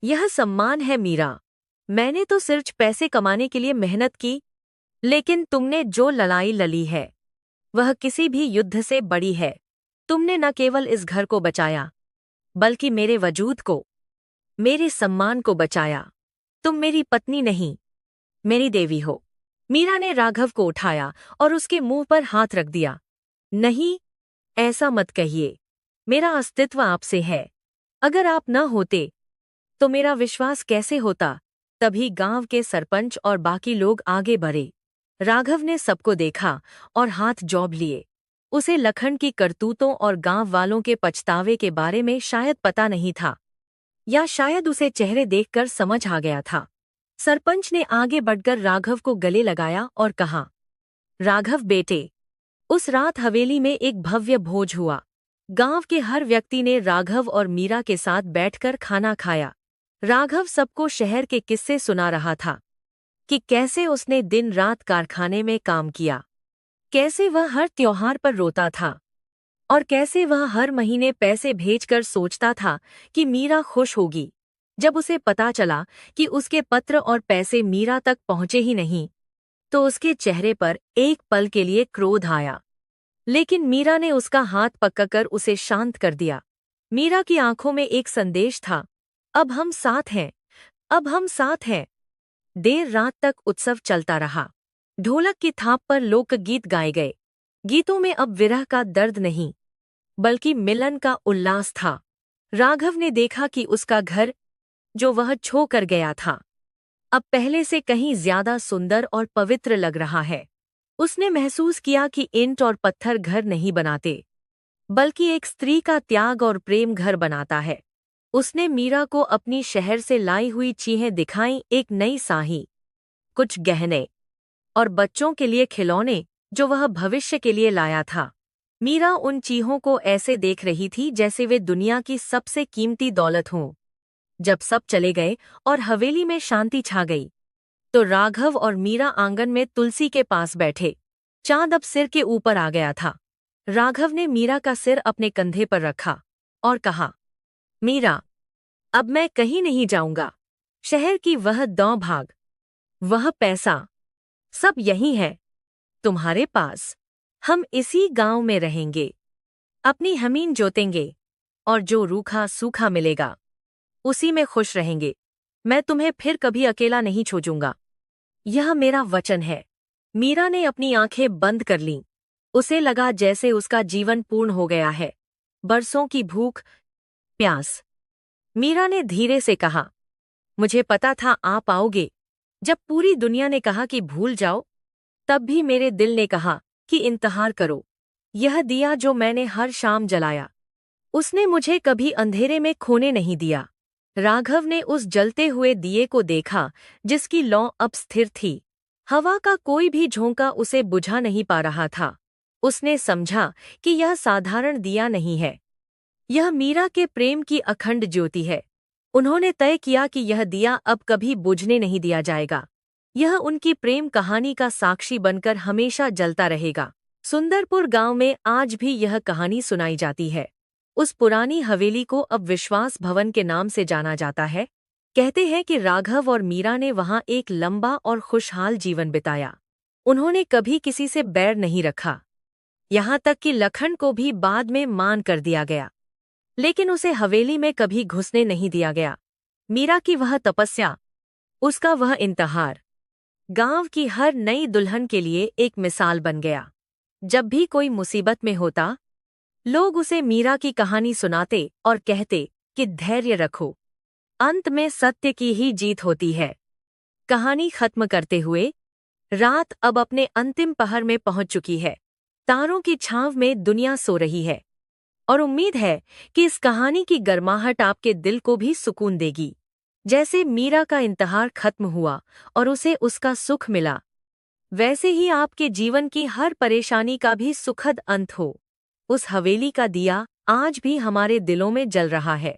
यह सम्मान है मीरा, मैंने तो सिर्फ पैसे कमाने के लिए मेहनत की, लेकिन तुमने जो लड़ाई लड़ी है वह किसी भी युद्ध से बड़ी है। तुमने न केवल इस घर को बचाया, बल्कि मेरे वजूद को, मेरे सम्मान को बचाया। तुम मेरी पत्नी नहीं, मेरी देवी हो। मीरा ने राघव को उठाया और उसके मुंह पर हाथ रख दिया। नहीं, ऐसा मत कहिए। मेरा अस्तित्व आपसे है। अगर आप न होते तो मेरा विश्वास कैसे होता? तभी गांव के सरपंच और बाकी लोग आगे बढ़े। राघव ने सबको देखा और हाथ जोड़ लिए। उसे लखन की करतूतों और गांव वालों के पछतावे के बारे में शायद पता नहीं था, या शायद उसे चेहरे देखकर समझ आ गया था। सरपंच ने आगे बढ़कर राघव को गले लगाया और कहा, राघव बेटे, उस रात हवेली में एक भव्य भोज हुआ। गांव के हर व्यक्ति ने राघव और मीरा के साथ बैठकर खाना खाया। राघव सबको शहर के किस्से सुना रहा था कि कैसे उसने दिन रात कारखाने में काम किया, कैसे वह हर त्योहार पर रोता था और कैसे वह हर महीने पैसे भेजकर सोचता था कि मीरा खुश होगी। जब उसे पता चला कि उसके पत्र और पैसे मीरा तक पहुंचे ही नहीं, तो उसके चेहरे पर एक पल के लिए क्रोध आया। लेकिन मीरा ने उसका हाथ पकड़कर उसे शांत कर दिया। मीरा की आंखों में एक संदेश था, अब हम साथ हैं, अब हम साथ हैं। देर रात तक उत्सव चलता रहा। ढोलक की थाप पर लोकगीत गाए गए। गीतों में अब विरह का दर्द नहीं, बल्कि मिलन का उल्लास था। राघव ने देखा कि उसका घर, जो वह छो कर गया था, अब पहले से कहीं ज्यादा सुंदर और पवित्र लग रहा है। उसने महसूस किया कि ईंट और पत्थर घर नहीं बनाते, बल्कि एक स्त्री का त्याग और प्रेम घर बनाता है। उसने मीरा को अपनी शहर से लाई हुई चीजें दिखाईं, एक नई साही, कुछ गहने और बच्चों के लिए खिलौने जो वह भविष्य के लिए लाया था। मीरा उन चीजों को ऐसे देख रही थी जैसे वे दुनिया की सबसे कीमती दौलत हों। जब सब चले गए और हवेली में शांति छा गई, तो राघव और मीरा आंगन में तुलसी के पास बैठे। चांद अब सिर के ऊपर आ गया था। राघव ने मीरा का सिर अपने कंधे पर रखा और कहा, मीरा, अब मैं कहीं नहीं जाऊंगा। शहर की वह दौड़-भाग, वह पैसा, सब यही है तुम्हारे पास। हम इसी गांव में रहेंगे, अपनी जमीन जोतेंगे और जो रूखा सूखा मिलेगा उसी में खुश रहेंगे। मैं तुम्हें फिर कभी अकेला नहीं छोड़ूंगा, यह मेरा वचन है। मीरा ने अपनी आंखें बंद कर लीं। उसे लगा जैसे उसका जीवन पूर्ण हो गया है। बरसों की भूख, प्यास। मीरा ने धीरे से कहा, मुझे पता था आप आओगे। जब पूरी दुनिया ने कहा कि भूल जाओ, तब भी मेरे दिल ने कहा कि इंतजार करो। यह दिया जो मैंने हर शाम जलाया, उसने मुझे कभी अंधेरे में खोने नहीं दिया। राघव ने उस जलते हुए दिए को देखा जिसकी लौ अब स्थिर थी। हवा का कोई भी झोंका उसे बुझा नहीं पा रहा था। उसने समझा कि यह साधारण दिया नहीं है, यह मीरा के प्रेम की अखंड ज्योति है। उन्होंने तय किया कि यह दिया अब कभी बुझने नहीं दिया जाएगा। यह उनकी प्रेम कहानी का साक्षी बनकर हमेशा जलता रहेगा। सुंदरपुर गांव में आज भी यह कहानी सुनाई जाती है। उस पुरानी हवेली को अब विश्वास भवन के नाम से जाना जाता है। कहते हैं कि राघव और मीरा ने वहां एक लंबा और खुशहाल जीवन बिताया। उन्होंने कभी किसी से बैर नहीं रखा, यहाँ तक कि लखन को भी बाद में मान कर दिया गया, लेकिन उसे हवेली में कभी घुसने नहीं दिया गया। मीरा की वह तपस्या, उसका वह इंतजार, गांव की हर नई दुल्हन के लिए एक मिसाल बन गया। जब भी कोई मुसीबत में होता, लोग उसे मीरा की कहानी सुनाते और कहते कि धैर्य रखो, अंत में सत्य की ही जीत होती है। कहानी खत्म करते हुए, रात अब अपने अंतिम पहर में पहुंच चुकी है। तारों की छांव में दुनिया सो रही है और उम्मीद है कि इस कहानी की गर्माहट आपके दिल को भी सुकून देगी। जैसे मीरा का इंतजार खत्म हुआ और उसे उसका सुख मिला, वैसे ही आपके जीवन की हर परेशानी का भी सुखद अंत हो। उस हवेली का दिया आज भी हमारे दिलों में जल रहा है,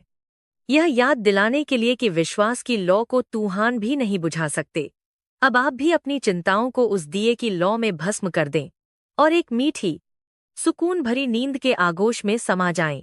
यह याद दिलाने के लिए कि विश्वास की लौ को तूफान भी नहीं बुझा सकते। अब आप भी अपनी चिंताओं को उस दिए की लौ में भस्म कर दें और एक मीठी, सुकून भरी नींद के आगोश में समा जाएं।